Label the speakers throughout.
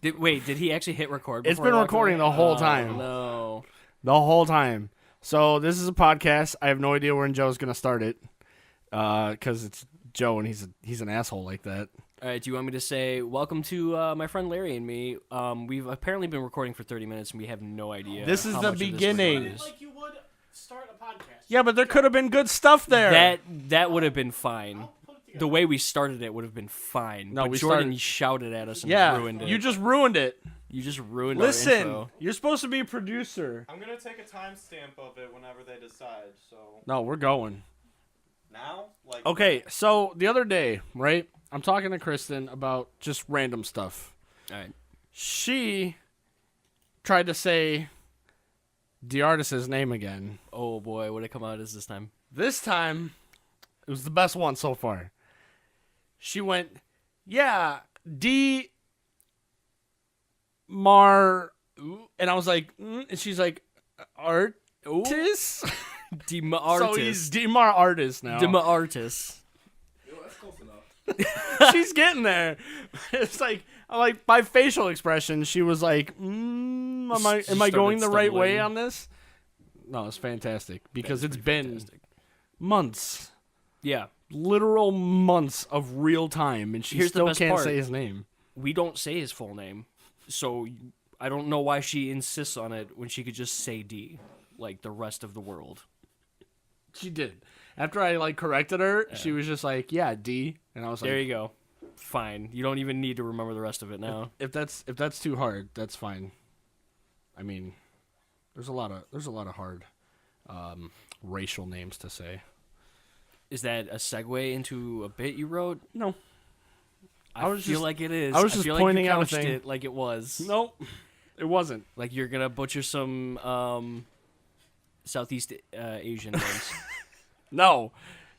Speaker 1: Did he actually hit record?
Speaker 2: It's been recording the whole time.
Speaker 1: No.
Speaker 2: The whole time. So this is a podcast. I have no idea when Joe's going to start it because it's Joe and he's an asshole like that.
Speaker 1: All right, do you want me to say, welcome to my friend Larry and me. We've apparently been recording for 30 minutes, and we have no idea.
Speaker 2: This is the beginning.
Speaker 1: Is.
Speaker 3: Like you would start a podcast.
Speaker 2: Yeah, but there could have been good stuff there.
Speaker 1: That would have been fine. The way we started it would have been fine.
Speaker 2: No,
Speaker 1: but
Speaker 2: we
Speaker 1: Jordan shouted at us and ruined it.
Speaker 2: You just ruined it.
Speaker 1: You just ruined
Speaker 2: Listen,
Speaker 1: our info.
Speaker 2: you're supposed to be a producer.
Speaker 3: I'm gonna take a timestamp of it whenever they decide. So
Speaker 2: No, we're going.
Speaker 3: now, like
Speaker 2: Okay, so the other day, right? I'm talking to Kristen about just random stuff.
Speaker 1: All right.
Speaker 2: She tried to say the artist's name again.
Speaker 1: Oh, boy. What did it come out as this time?
Speaker 2: This time, it was the best one so far. She went, yeah, D. Mar, and I was like, and she's like, artist?
Speaker 1: Dima
Speaker 2: So
Speaker 1: Artist.
Speaker 2: he's Demar artist now.
Speaker 1: Dima Artist.
Speaker 3: Yo, that's close enough.
Speaker 2: She's getting there. It's like by facial expression, she was like, am I
Speaker 1: Started
Speaker 2: going the right way
Speaker 1: stumbling.
Speaker 2: on this? No, it's fantastic because
Speaker 1: That's
Speaker 2: it's
Speaker 1: pretty
Speaker 2: been
Speaker 1: fantastic.
Speaker 2: months,
Speaker 1: Yeah.
Speaker 2: literal months of real time, and she
Speaker 1: Here's the
Speaker 2: still
Speaker 1: best
Speaker 2: can't
Speaker 1: part.
Speaker 2: say his name.
Speaker 1: We don't say his full name, so I don't know why she insists on it when she could just say D, like the rest of the world.
Speaker 2: She did. After I corrected her, she was just like, "Yeah, D," and I was
Speaker 1: There
Speaker 2: like,
Speaker 1: you go. Fine. You don't even need to remember the rest of it now.
Speaker 2: "If that's too hard, that's fine." I mean, there's a lot of hard racial names to say.
Speaker 1: Is that a segue into a bit you wrote?
Speaker 2: No.
Speaker 1: I
Speaker 2: was
Speaker 1: feel
Speaker 2: just-
Speaker 1: like it is.
Speaker 2: I was just
Speaker 1: feel
Speaker 2: pointing
Speaker 1: like you
Speaker 2: out a
Speaker 1: couched
Speaker 2: thing.
Speaker 1: it like it was.
Speaker 2: Nope, it wasn't.
Speaker 1: Like you're gonna butcher some Southeast Asian names.
Speaker 2: No,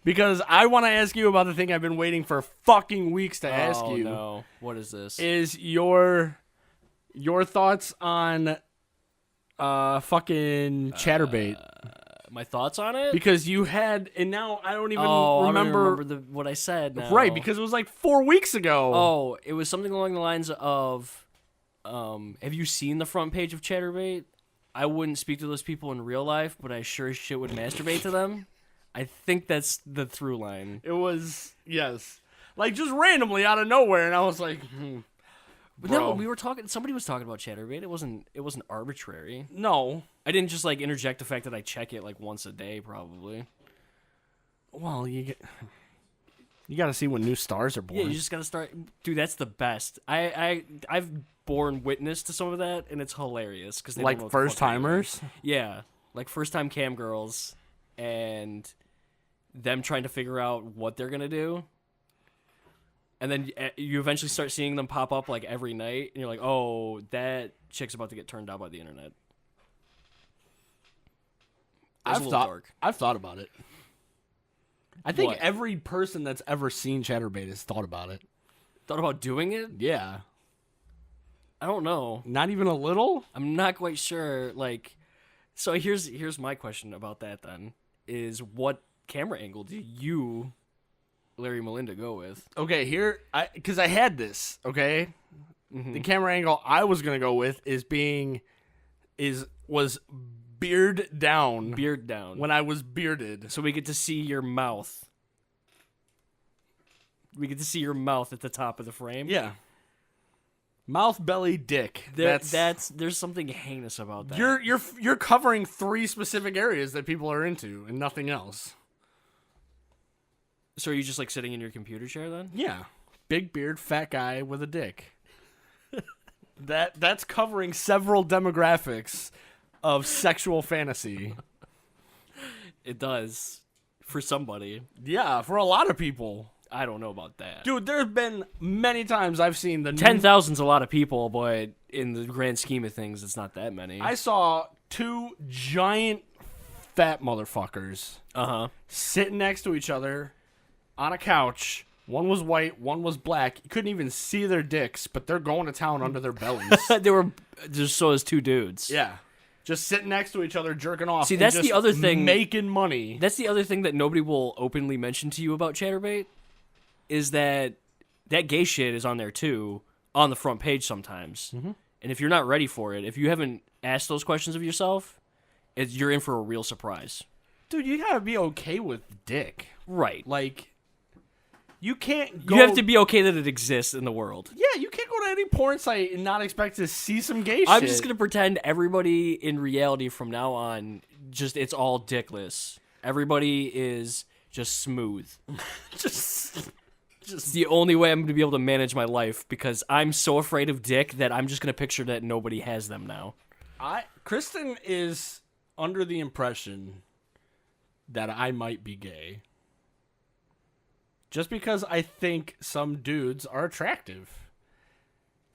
Speaker 2: because I want to ask you about the thing I've been waiting for fucking weeks to ask you.
Speaker 1: No. What is this?
Speaker 2: Is your thoughts on fucking Chaturbate?
Speaker 1: My thoughts on it?
Speaker 2: Because you had, and now I don't even
Speaker 1: I don't
Speaker 2: remember.
Speaker 1: remember what I said. Now.
Speaker 2: Right, because it was like 4 weeks ago.
Speaker 1: Oh, it was something along the lines of, have you seen the front page of Chaturbate? I wouldn't speak to those people in real life, but I sure as shit would masturbate to them. I think that's the through line.
Speaker 2: It was, yes. Like just randomly out of nowhere, and I was like,
Speaker 1: But
Speaker 2: bro.
Speaker 1: no, we were talking. Somebody was talking about Chaturbate. It wasn't arbitrary.
Speaker 2: No.
Speaker 1: I didn't just interject the fact that I check it once a day, probably.
Speaker 2: Well, you got to see when new stars are born.
Speaker 1: Yeah, you just gotta start, dude. That's the best. I've borne witness to some of that, and it's hilarious because they don't know what the fuck
Speaker 2: first
Speaker 1: they're doing.
Speaker 2: timers.
Speaker 1: Yeah, like first time cam girls, and them trying to figure out what they're gonna do, and then you eventually start seeing them pop up every night, and you're like, oh, that chick's about to get turned out by the internet. It's a little dark.
Speaker 2: I've thought about it. I think
Speaker 1: What?
Speaker 2: every person that's ever seen Chaturbate has thought about it.
Speaker 1: Thought about doing it?
Speaker 2: Yeah.
Speaker 1: I don't know.
Speaker 2: Not even a little?
Speaker 1: I'm not quite sure. So here's my question about that then: is what camera angle do you, Larry Melinda, go with?
Speaker 2: Okay, because I had this, okay?
Speaker 1: Mm-hmm.
Speaker 2: The camera angle I was going to go with was beard down.
Speaker 1: Beard down.
Speaker 2: When I was bearded.
Speaker 1: So we get to see your mouth. We get to see your mouth at the top of the frame.
Speaker 2: Yeah. Mouth, belly, dick.
Speaker 1: There's something heinous about that.
Speaker 2: You're covering 3 specific areas that people are into and nothing else.
Speaker 1: So are you just sitting in your computer chair then?
Speaker 2: Yeah. Big beard, fat guy with a dick. That's covering several demographics of sexual fantasy.
Speaker 1: It does. For somebody.
Speaker 2: Yeah, for a lot of people.
Speaker 1: I don't know about that.
Speaker 2: Dude, there's been many times I've seen the
Speaker 1: 10,000's a lot of people, but in the grand scheme of things, it's not that many.
Speaker 2: I saw 2 giant fat motherfuckers sitting next to each other on a couch. One was white, one was black. You couldn't even see their dicks, but they're going to town under their bellies.
Speaker 1: They were just so as 2 dudes.
Speaker 2: Yeah. Just sitting next to each other, jerking off.
Speaker 1: See,
Speaker 2: and
Speaker 1: that's
Speaker 2: just
Speaker 1: the other thing.
Speaker 2: Making money.
Speaker 1: That's the other thing that nobody will openly mention to you about Chaturbate, is that gay shit is on there too, on the front page sometimes.
Speaker 2: Mm-hmm.
Speaker 1: And if you're not ready for it, if you haven't asked those questions of yourself, you're in for a real surprise.
Speaker 2: Dude, you gotta be okay with dick.
Speaker 1: Right.
Speaker 2: Like, you can't go...
Speaker 1: You have to be okay that it exists in the world.
Speaker 2: Yeah, you can't go to any porn site and not expect to see some gay shit.
Speaker 1: I'm just going to pretend everybody in reality from now on, it's all dickless. Everybody is just smooth.
Speaker 2: Just
Speaker 1: It's the only way I'm going to be able to manage my life because I'm so afraid of dick that I'm just going to picture that nobody has them now.
Speaker 2: Kristen is under the impression that I might be gay. Just because I think some dudes are attractive.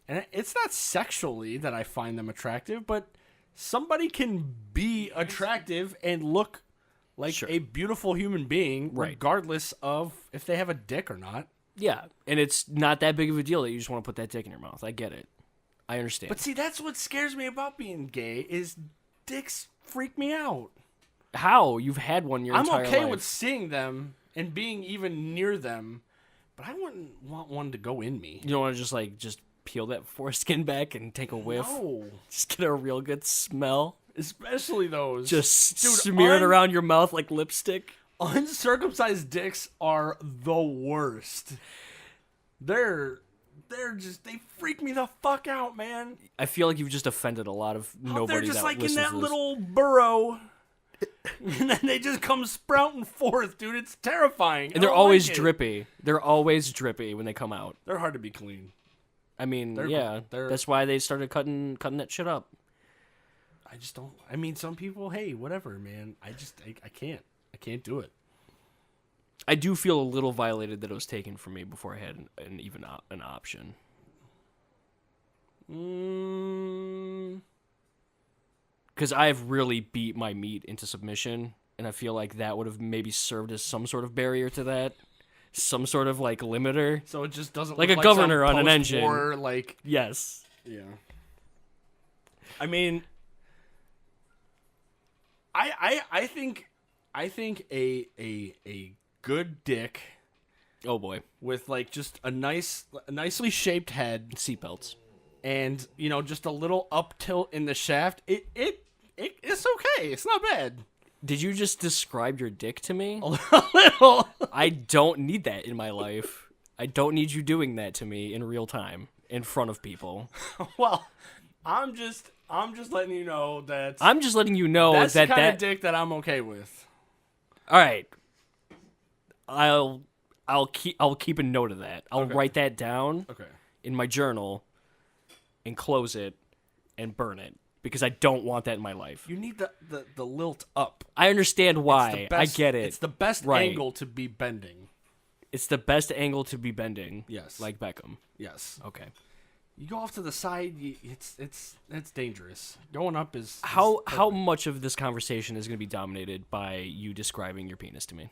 Speaker 2: And it's not sexually that I find them attractive, but somebody can be attractive and look like
Speaker 1: Sure.
Speaker 2: a beautiful human being,
Speaker 1: Right.
Speaker 2: regardless of if they have a dick or not.
Speaker 1: Yeah, and it's not that big of a deal that you just want to put that dick in your mouth. I get it. I understand.
Speaker 2: But see, that's what scares me about being gay, is dicks freak me out.
Speaker 1: How? You've had one your entire life.
Speaker 2: I'm okay with seeing them and being even near them, but I wouldn't want one to go in me.
Speaker 1: You don't want to just peel that foreskin back and take a whiff?
Speaker 2: No.
Speaker 1: Just get a real good smell?
Speaker 2: Especially those.
Speaker 1: Just
Speaker 2: Dude,
Speaker 1: smear it around your mouth like lipstick?
Speaker 2: Uncircumcised dicks are the worst. They're just, they freak me the fuck out, man.
Speaker 1: I feel like you've just offended a lot of nobody
Speaker 2: They're just
Speaker 1: that
Speaker 2: like in
Speaker 1: listens
Speaker 2: that
Speaker 1: to this.
Speaker 2: little burrow. And then they just come sprouting forth, dude. It's terrifying.
Speaker 1: And they're
Speaker 2: I don't
Speaker 1: always
Speaker 2: like it.
Speaker 1: drippy. They're always drippy when they come out.
Speaker 2: They're hard to be clean.
Speaker 1: I mean,
Speaker 2: They're-
Speaker 1: that's why they started cutting that shit up.
Speaker 2: I just don't. I mean, some people, hey, whatever, man. I can't. I can't do it.
Speaker 1: I do feel a little violated that it was taken from me before I had an option. Because I've really beat my meat into submission, and I feel like that would have maybe served as some sort of barrier to that, some sort of like limiter.
Speaker 2: So it just doesn't
Speaker 1: Like
Speaker 2: look
Speaker 1: a governor
Speaker 2: some
Speaker 1: on an engine.
Speaker 2: post-war, like,
Speaker 1: Yes.
Speaker 2: yeah. I mean, I think a good dick
Speaker 1: Oh boy.
Speaker 2: with like just a nicely shaped head
Speaker 1: Seatbelts.
Speaker 2: and just a little up tilt in the shaft. It's okay. It's not bad.
Speaker 1: Did you just describe your dick to me?
Speaker 2: A little.
Speaker 1: I don't need that in my life. I don't need you doing that to me in real time in front of people.
Speaker 2: Well, I'm just letting you know that
Speaker 1: I'm just letting you know
Speaker 2: that's
Speaker 1: that
Speaker 2: the kind of dick that I'm okay with.
Speaker 1: All right. I'll keep a note of that. I'll
Speaker 2: Okay.
Speaker 1: write that down
Speaker 2: Okay.
Speaker 1: in my journal and close it and burn it because I don't want that in my life.
Speaker 2: You need the lilt up.
Speaker 1: I understand
Speaker 2: It's
Speaker 1: why.
Speaker 2: the best-
Speaker 1: I get it.
Speaker 2: It's the best
Speaker 1: Right.
Speaker 2: angle to be bending.
Speaker 1: It's the best angle to be bending.
Speaker 2: Yes.
Speaker 1: Like Beckham.
Speaker 2: Yes.
Speaker 1: Okay.
Speaker 2: You go off to the side. It's dangerous. Going up is
Speaker 1: How much of this conversation is going to be dominated by you describing your penis to me?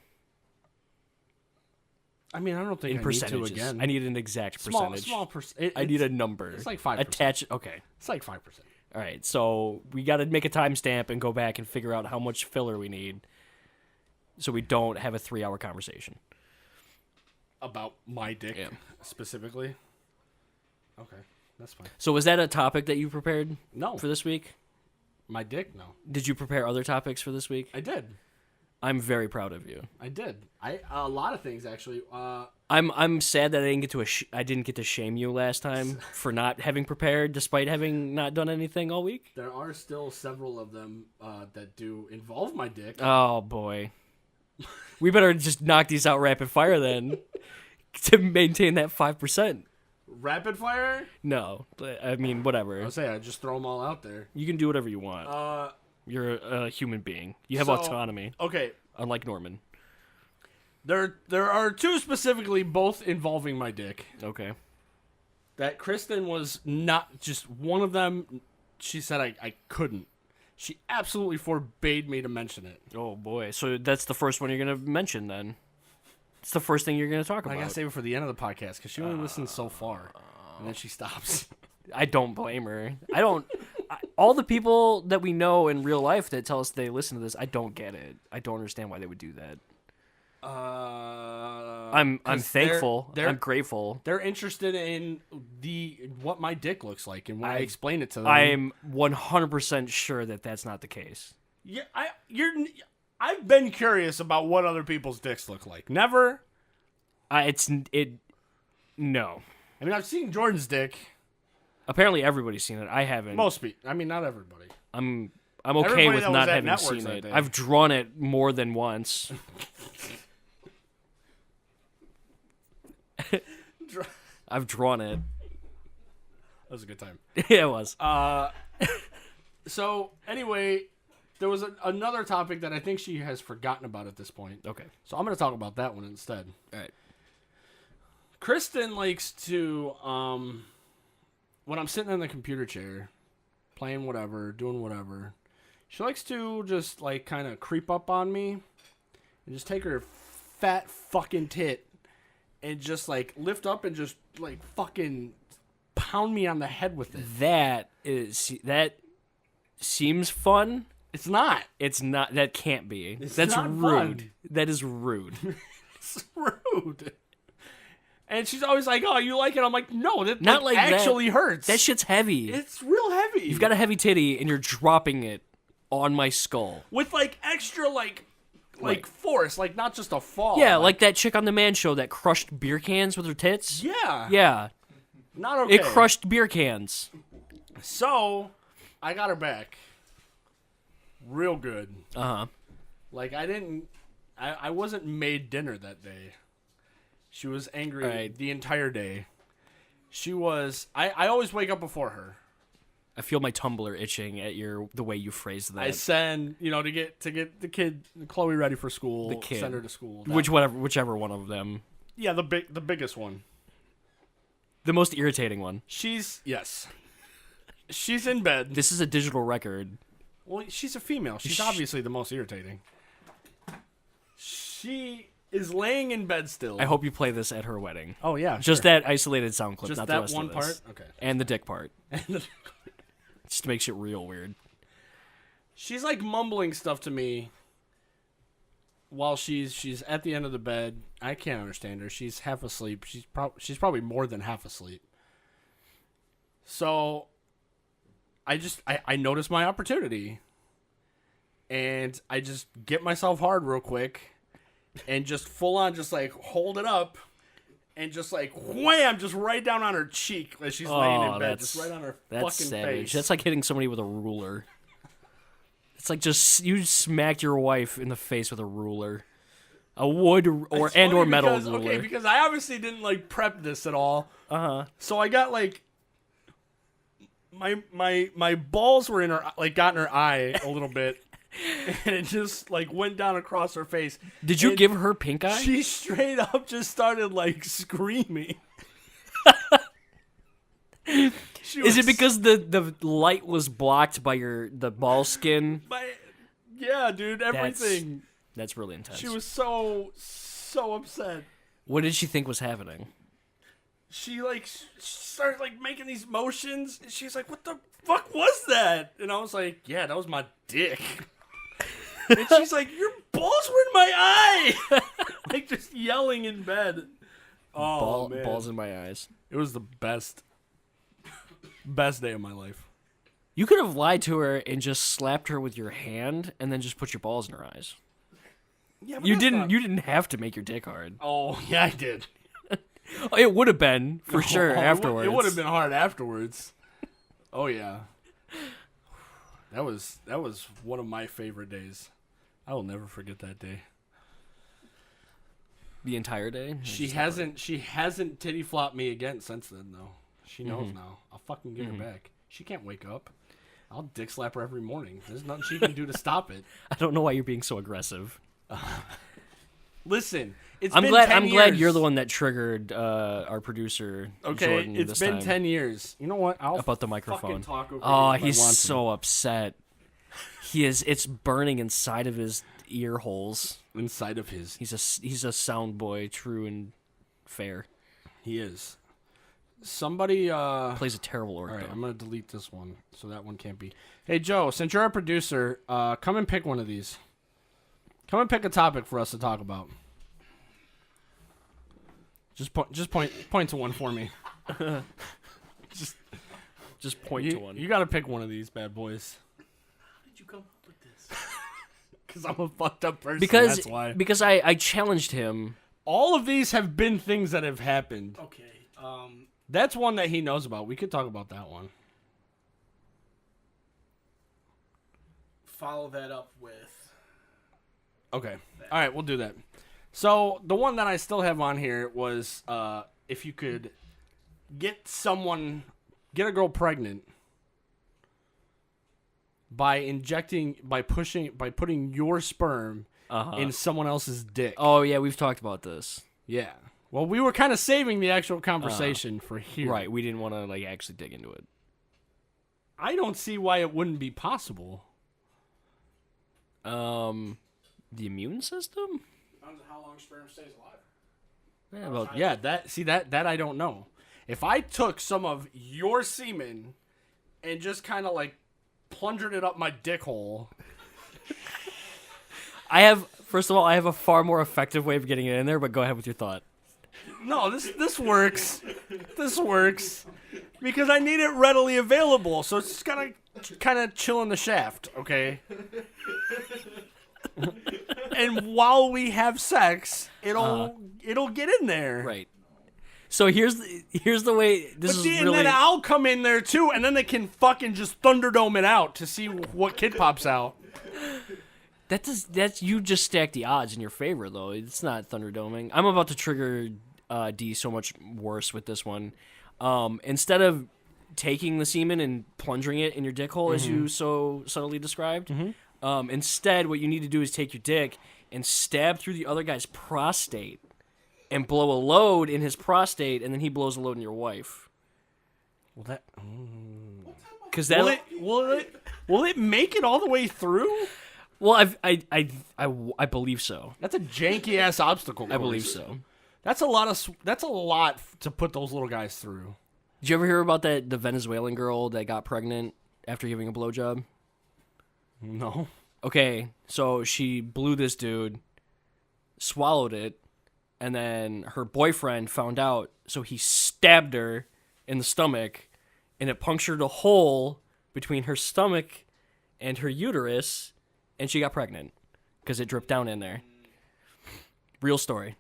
Speaker 2: I mean, I don't think
Speaker 1: In
Speaker 2: I
Speaker 1: percentages.
Speaker 2: need to again.
Speaker 1: I need an exact percentage.
Speaker 2: Small percent.
Speaker 1: I need a number.
Speaker 2: It's like 5%.
Speaker 1: Attach. Okay.
Speaker 2: It's like 5%.
Speaker 1: All right. So we got to make a timestamp and go back and figure out how much filler we need, so we don't have a 3-hour conversation.
Speaker 2: About my dick
Speaker 1: Yeah.
Speaker 2: specifically. Okay, that's fine.
Speaker 1: So was that a topic that you prepared
Speaker 2: No,
Speaker 1: for this week?
Speaker 2: my dick. No,
Speaker 1: Did you prepare other topics for this week?
Speaker 2: I did.
Speaker 1: I'm very proud of you.
Speaker 2: I did. A lot of things actually.
Speaker 1: I'm sad that I didn't get to shame you last time for not having prepared, despite having not done anything all week.
Speaker 2: There are still several of them that do involve my dick.
Speaker 1: Oh boy, we better just knock these out rapid fire then to maintain that 5%.
Speaker 2: Rapid fire.
Speaker 1: No, I mean whatever.
Speaker 2: I say I just throw them all out there.
Speaker 1: You can do whatever you want. You're a human being. You have
Speaker 2: So-
Speaker 1: autonomy,
Speaker 2: Okay,
Speaker 1: unlike Norman.
Speaker 2: there are two specifically, both involving my dick.
Speaker 1: Okay.
Speaker 2: That Kristen was not just one of them. She said I couldn't. She absolutely forbade me to mention it.
Speaker 1: Oh boy. So that's the first one you're gonna mention then. It's the first thing you're gonna talk
Speaker 2: I
Speaker 1: about.
Speaker 2: gotta save it for the end of the podcast because she only listens so far, and then she stops.
Speaker 1: I don't blame her. All the people that we know in real life that tell us they listen to this, I don't get it. I don't understand why they would do that. I'm
Speaker 2: 'cause
Speaker 1: thankful.
Speaker 2: They're
Speaker 1: I'm grateful.
Speaker 2: They're interested in what my dick looks like and when I explain it to them.
Speaker 1: I'm 100% sure that that's not the case.
Speaker 2: Yeah, I've been curious about what other people's dicks look like. Never.
Speaker 1: No.
Speaker 2: I mean, I've seen Jordan's dick.
Speaker 1: Apparently, everybody's seen it. I haven't.
Speaker 2: Most people. I mean, not everybody.
Speaker 1: I'm okay
Speaker 2: Everybody
Speaker 1: with
Speaker 2: that was
Speaker 1: not
Speaker 2: at
Speaker 1: having
Speaker 2: Networks
Speaker 1: seen
Speaker 2: that
Speaker 1: it.
Speaker 2: day.
Speaker 1: I've drawn it more than once. I've drawn it.
Speaker 2: That was a good time.
Speaker 1: Yeah, it was.
Speaker 2: So, anyway, there was another topic that I think she has forgotten about at this point.
Speaker 1: Okay.
Speaker 2: So, I'm going to talk about that one instead.
Speaker 1: All right.
Speaker 2: Kristen likes to, when I'm sitting in the computer chair, playing whatever, doing whatever, she likes to just, like, kind of creep up on me and just take her fat fucking tit and just, like, lift up and just, like, fucking pound me on the head with it.
Speaker 1: That seems fun.
Speaker 2: It's not.
Speaker 1: It's not. That can't be.
Speaker 2: It's
Speaker 1: That's
Speaker 2: not
Speaker 1: rude.
Speaker 2: fun.
Speaker 1: That is rude.
Speaker 2: It's rude. And she's always like, "Oh, you like it?" I'm like, "No, that
Speaker 1: Not like that.
Speaker 2: actually hurts.
Speaker 1: That shit's heavy.
Speaker 2: It's real heavy.
Speaker 1: You've got a heavy titty and you're dropping it on my skull.
Speaker 2: with like extra like
Speaker 1: Right.
Speaker 2: force, like not just a fall.
Speaker 1: Yeah, like that chick on the Man Show that crushed beer cans with her tits.
Speaker 2: yeah,
Speaker 1: Yeah,
Speaker 2: not okay.
Speaker 1: it crushed beer cans.
Speaker 2: So I got her back, real good.
Speaker 1: Uh-huh.
Speaker 2: Like I wasn't made dinner that day. She was angry
Speaker 1: Right.
Speaker 2: the entire day. She was. I always wake up before her.
Speaker 1: I feel my Tumblr itching at the way you phrased that.
Speaker 2: I send, to get the kid Chloe ready for school.
Speaker 1: The kid.
Speaker 2: Send her to school.
Speaker 1: Whichever one of them.
Speaker 2: Yeah, the biggest one.
Speaker 1: The most irritating one.
Speaker 2: She's in bed.
Speaker 1: This is a digital record.
Speaker 2: Well, she's a female. She's obviously the most irritating. She is laying in bed still.
Speaker 1: I hope you play this at her wedding.
Speaker 2: Oh yeah,
Speaker 1: Just
Speaker 2: sure.
Speaker 1: that isolated sound clip,
Speaker 2: Just
Speaker 1: not
Speaker 2: that
Speaker 1: the rest
Speaker 2: one
Speaker 1: of this.
Speaker 2: part. Okay.
Speaker 1: And the dick part. Just makes it real weird.
Speaker 2: She's like mumbling stuff to me while she's at the end of the bed. I can't understand her. She's half asleep. She's probably more than half asleep. So I notice my opportunity. And I just get myself hard real quick and just full on just like hold it up and just like wham, just right down on her cheek as she's laying in bed. Just right on her fucking
Speaker 1: savage.
Speaker 2: face.
Speaker 1: That's like hitting somebody with a ruler. It's like just you smacked your wife in the face with a ruler. A wood or
Speaker 2: It's
Speaker 1: and or
Speaker 2: funny
Speaker 1: metal
Speaker 2: because,
Speaker 1: ruler.
Speaker 2: Okay, because I obviously didn't like prep this at all.
Speaker 1: Uh-huh.
Speaker 2: So I got like my balls were in her got in her eye a little bit. And it just like went down across her face.
Speaker 1: Did you
Speaker 2: And
Speaker 1: give her pink eye?
Speaker 2: She straight up just started like screaming.
Speaker 1: Is it because the light was blocked by the ball skin?
Speaker 2: Yeah, dude, everything.
Speaker 1: That's really intense.
Speaker 2: She was so upset.
Speaker 1: What did she think was happening?
Speaker 2: She started like making these motions, and she's like, "What the fuck was that?" And I was like, "Yeah, that was my dick." And she's like, "Your balls were in my eye!" Like just yelling in bed. Oh man,
Speaker 1: Balls in my eyes.
Speaker 2: it was the best day of my life.
Speaker 1: You could have lied to her and just slapped her with your hand, and then just put your balls in her eyes.
Speaker 2: Yeah,
Speaker 1: You didn't have to make your dick hard.
Speaker 2: Oh yeah, I did.
Speaker 1: Oh, it would have been for sure afterwards.
Speaker 2: It would have been hard afterwards. Oh yeah. That was one of my favorite days. I will never forget that day.
Speaker 1: The entire day.
Speaker 2: She hasn't titty flopped me again since then though. She knows now. I'll fucking get her back. She can't wake up. I'll dick slap her every morning. There's nothing she can do to stop it.
Speaker 1: I don't know why you're being so aggressive.
Speaker 2: Listen,
Speaker 1: I'm
Speaker 2: been
Speaker 1: glad
Speaker 2: 10
Speaker 1: I'm glad
Speaker 2: years.
Speaker 1: you're the one that triggered our producer.
Speaker 2: Okay,
Speaker 1: Jordan,
Speaker 2: it's
Speaker 1: this
Speaker 2: been
Speaker 1: time
Speaker 2: 10 years. You know what? I'll
Speaker 1: about the
Speaker 2: fucking
Speaker 1: microphone.
Speaker 2: talk over
Speaker 1: Oh,
Speaker 2: you if I
Speaker 1: he's
Speaker 2: want to.
Speaker 1: so upset. It's burning inside of his ear holes.
Speaker 2: Inside of his.
Speaker 1: He's a sound boy, true and fair.
Speaker 2: He is. Somebody
Speaker 1: Plays a terrible org.
Speaker 2: All right,
Speaker 1: though.
Speaker 2: I'm going to delete this one, so that one can't be. Hey, Joe, since you're our producer, come and pick one of these. Come and pick a topic for us to talk about. Just point to one for me.
Speaker 1: Just point to one.
Speaker 2: You got to pick one of these bad boys.
Speaker 3: How did you come up with this?
Speaker 2: Because I'm a fucked up person.
Speaker 1: Because
Speaker 2: that's why.
Speaker 1: Because I challenged him.
Speaker 2: All of these have been things that have happened.
Speaker 3: Okay.
Speaker 2: That's one that he knows about. We could talk about that one.
Speaker 3: Follow that up with.
Speaker 2: Okay. All right, we'll do that. So the one that I still have on here was if you could get a girl pregnant by putting your sperm in someone else's dick.
Speaker 1: Oh yeah, we've talked about this.
Speaker 2: Yeah. Well, we were kind of saving the actual conversation for here.
Speaker 1: Right, we didn't want to like actually dig into it.
Speaker 2: I don't see why it wouldn't be possible.
Speaker 1: The immune system?
Speaker 3: Depends on how long sperm stays alive.
Speaker 1: Yeah, well,
Speaker 2: Yeah, that I don't know. If I took some of your semen and just kind of like plunged it up my dick hole.
Speaker 1: First of all, I have a far more effective way of getting it in there, but go ahead with your thought.
Speaker 2: No, this works. This works because I need it readily available. So it's just kind of chill in the shaft, okay? And while we have sex, it'll get in there.
Speaker 1: Right. So here's the way this is
Speaker 2: And
Speaker 1: really.
Speaker 2: then I'll come in there too, and then they can fucking just Thunderdome it out to see what kid pops out.
Speaker 1: That's you just stack the odds in your favor though. It's not Thunderdoming. I'm about to trigger D so much worse with this one. Instead of taking the semen and plunging it in your dick hole as you so subtly described, instead what you need to do is take your dick and stab through the other guy's prostate and blow a load in his prostate, and then he blows a load in your wife.
Speaker 2: Well, that
Speaker 1: Because that
Speaker 2: will it make it all the way through?
Speaker 1: well, I believe so.
Speaker 2: That's a janky ass obstacle course.
Speaker 1: I believe so.
Speaker 2: That's a lot to put those little guys through.
Speaker 1: Did you ever hear about the Venezuelan girl that got pregnant after giving a blowjob?
Speaker 2: No.
Speaker 1: Okay, so she blew this dude, swallowed it, and then her boyfriend found out, so he stabbed her in the stomach, and it punctured a hole between her stomach and her uterus, and she got pregnant because it dripped down in there. Real story.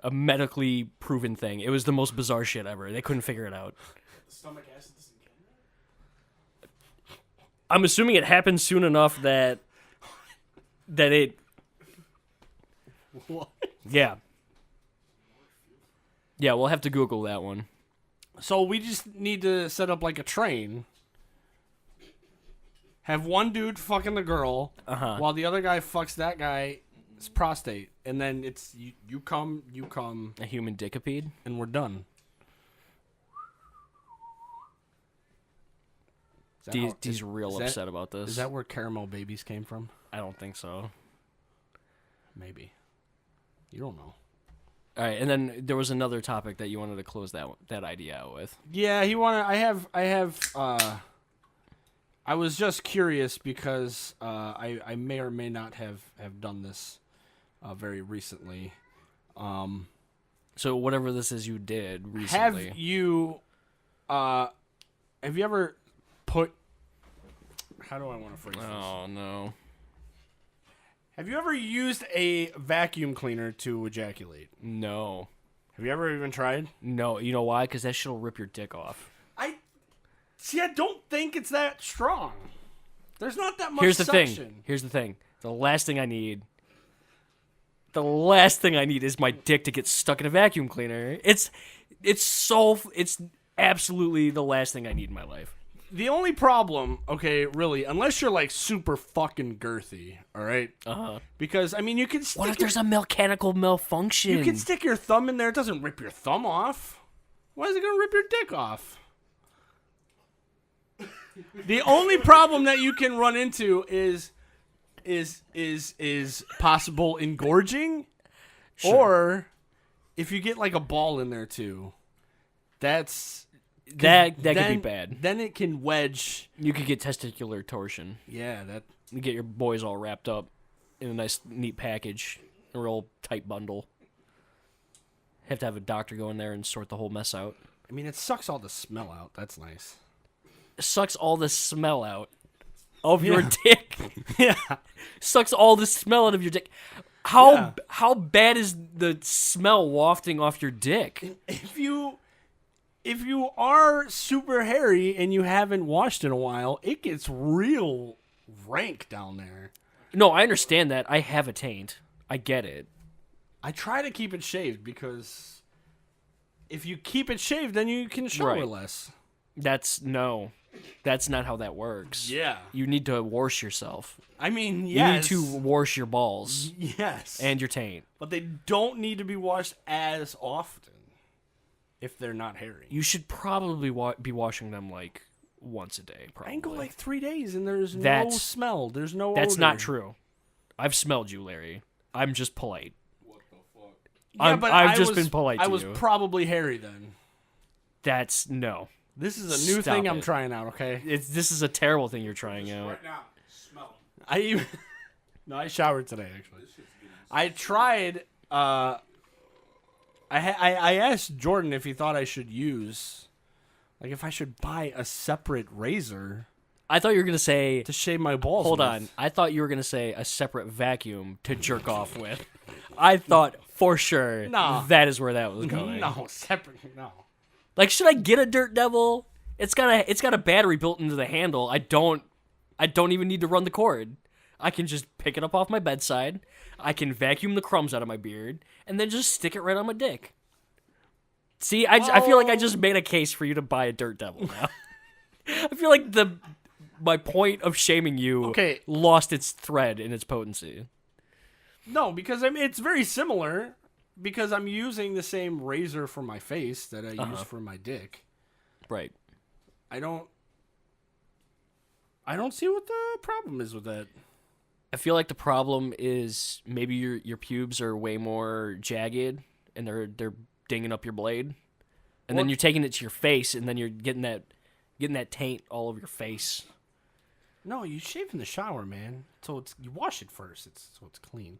Speaker 1: A medically proven thing. It was the most bizarre shit ever. They couldn't figure it out.
Speaker 3: The stomach acid doesn't get in there?
Speaker 1: I'm assuming it happened soon enough that it.
Speaker 2: What?
Speaker 1: Yeah. Yeah, we'll have to Google that one.
Speaker 2: So we just need to set up like a train. Have one dude fucking the girl while the other guy fucks that guy's prostate, and then it's you come,
Speaker 1: A human dickipede?
Speaker 2: and we're done. Is that how-
Speaker 1: He's real
Speaker 2: that-
Speaker 1: upset about this.
Speaker 2: Is that where caramel babies came from?
Speaker 1: I don't think so.
Speaker 2: Maybe. You don't know.
Speaker 1: All right, and then there was another topic that you wanted to close that idea out with.
Speaker 2: Yeah, I was just curious because I may or may not have done this very recently.
Speaker 1: So whatever this is you did recently.
Speaker 2: Have you ever put? How do I want to phrase this?
Speaker 1: Oh no.
Speaker 2: Have you ever used a vacuum cleaner to ejaculate?
Speaker 1: No.
Speaker 2: Have you ever even tried?
Speaker 1: No, you know why? Because that shit'll rip your dick off.
Speaker 2: I don't think it's that strong. There's not that much
Speaker 1: Here's the
Speaker 2: suction.
Speaker 1: thing. Here's the thing. The last thing I need is my dick to get stuck in a vacuum cleaner. It's absolutely the last thing I need in my life.
Speaker 2: The only problem, okay, really, unless you're like super fucking girthy, all right? Because I mean, you can stick
Speaker 1: What if there's a mechanical malfunction?
Speaker 2: you can stick your thumb in there. It doesn't rip your thumb off. Why is it gonna rip your dick off? The only problem that you can run into is possible engorging, or if you get like a ball in there too.
Speaker 1: That could be bad.
Speaker 2: Then it can wedge.
Speaker 1: You could get testicular torsion.
Speaker 2: Yeah, that.
Speaker 1: You get your boys all wrapped up in a nice, neat package, a real tight bundle. Have to have a doctor go in there and sort the whole mess out.
Speaker 2: I mean, it sucks all the smell out. That's nice.
Speaker 1: It sucks all the smell out of your
Speaker 2: Yeah.
Speaker 1: dick.
Speaker 2: Yeah.
Speaker 1: Sucks all the smell out of your dick. How bad is the smell wafting off your dick?
Speaker 2: If you are super hairy and you haven't washed in a while, it gets real rank down there.
Speaker 1: No, I understand that. I have a taint. I get it.
Speaker 2: I try to keep it shaved because if you keep it shaved, then you can shower
Speaker 1: Right.
Speaker 2: less.
Speaker 1: That's not how that works.
Speaker 2: Yeah.
Speaker 1: You need to wash yourself.
Speaker 2: I mean,
Speaker 1: You
Speaker 2: yes.
Speaker 1: need to wash your balls
Speaker 2: Yes.
Speaker 1: and your taint.
Speaker 2: But they don't need to be washed as often if they're not hairy.
Speaker 1: You should probably be washing them like once a day. Probably.
Speaker 2: I can go like 3 days and there's no
Speaker 1: That's-
Speaker 2: smell. There's no
Speaker 1: That's
Speaker 2: odor.
Speaker 1: not true. I've smelled you, Larry. I'm just polite.
Speaker 3: What the fuck?
Speaker 2: Yeah,
Speaker 1: I've just been polite to
Speaker 2: I was
Speaker 1: you.
Speaker 2: probably hairy then.
Speaker 1: That's no.
Speaker 2: This is a new
Speaker 1: Stop
Speaker 2: thing I'm
Speaker 1: it.
Speaker 2: trying out, okay?
Speaker 1: This is a terrible thing you're trying out.
Speaker 3: Right now, smell 'em.
Speaker 2: I even No, I showered today actually. I tried I asked Jordan if he thought I should use if I should buy a separate razor
Speaker 1: I thought you were gonna say.
Speaker 2: to shave my balls.
Speaker 1: Hold
Speaker 2: with.
Speaker 1: on. I thought you were gonna say a separate vacuum to jerk off with. I thought for sure
Speaker 2: No.
Speaker 1: that is where that was going.
Speaker 2: No, separate. No.
Speaker 1: Like, should I get a Dirt Devil? It's got a battery built into the handle. I don't even need to run the cord. I can just pick it up off my bedside. I can vacuum the crumbs out of my beard and then just stick it right on my dick. See, I feel like I just made a case for you to buy a Dirt Devil now. I feel like my point of shaming you
Speaker 2: Okay.
Speaker 1: lost its thread and its potency.
Speaker 2: No, because I mean it's very similar because I'm using the same razor for my face that I use for my dick.
Speaker 1: Right.
Speaker 2: I don't see what the problem is with that.
Speaker 1: I feel like the problem is maybe your pubes are way more jagged and they're dinging up your blade, and then
Speaker 2: Well-
Speaker 1: you're taking it to your face, and then you're getting that taint all over your face.
Speaker 2: No, you shave in the shower, man. So you wash it first. So it's clean.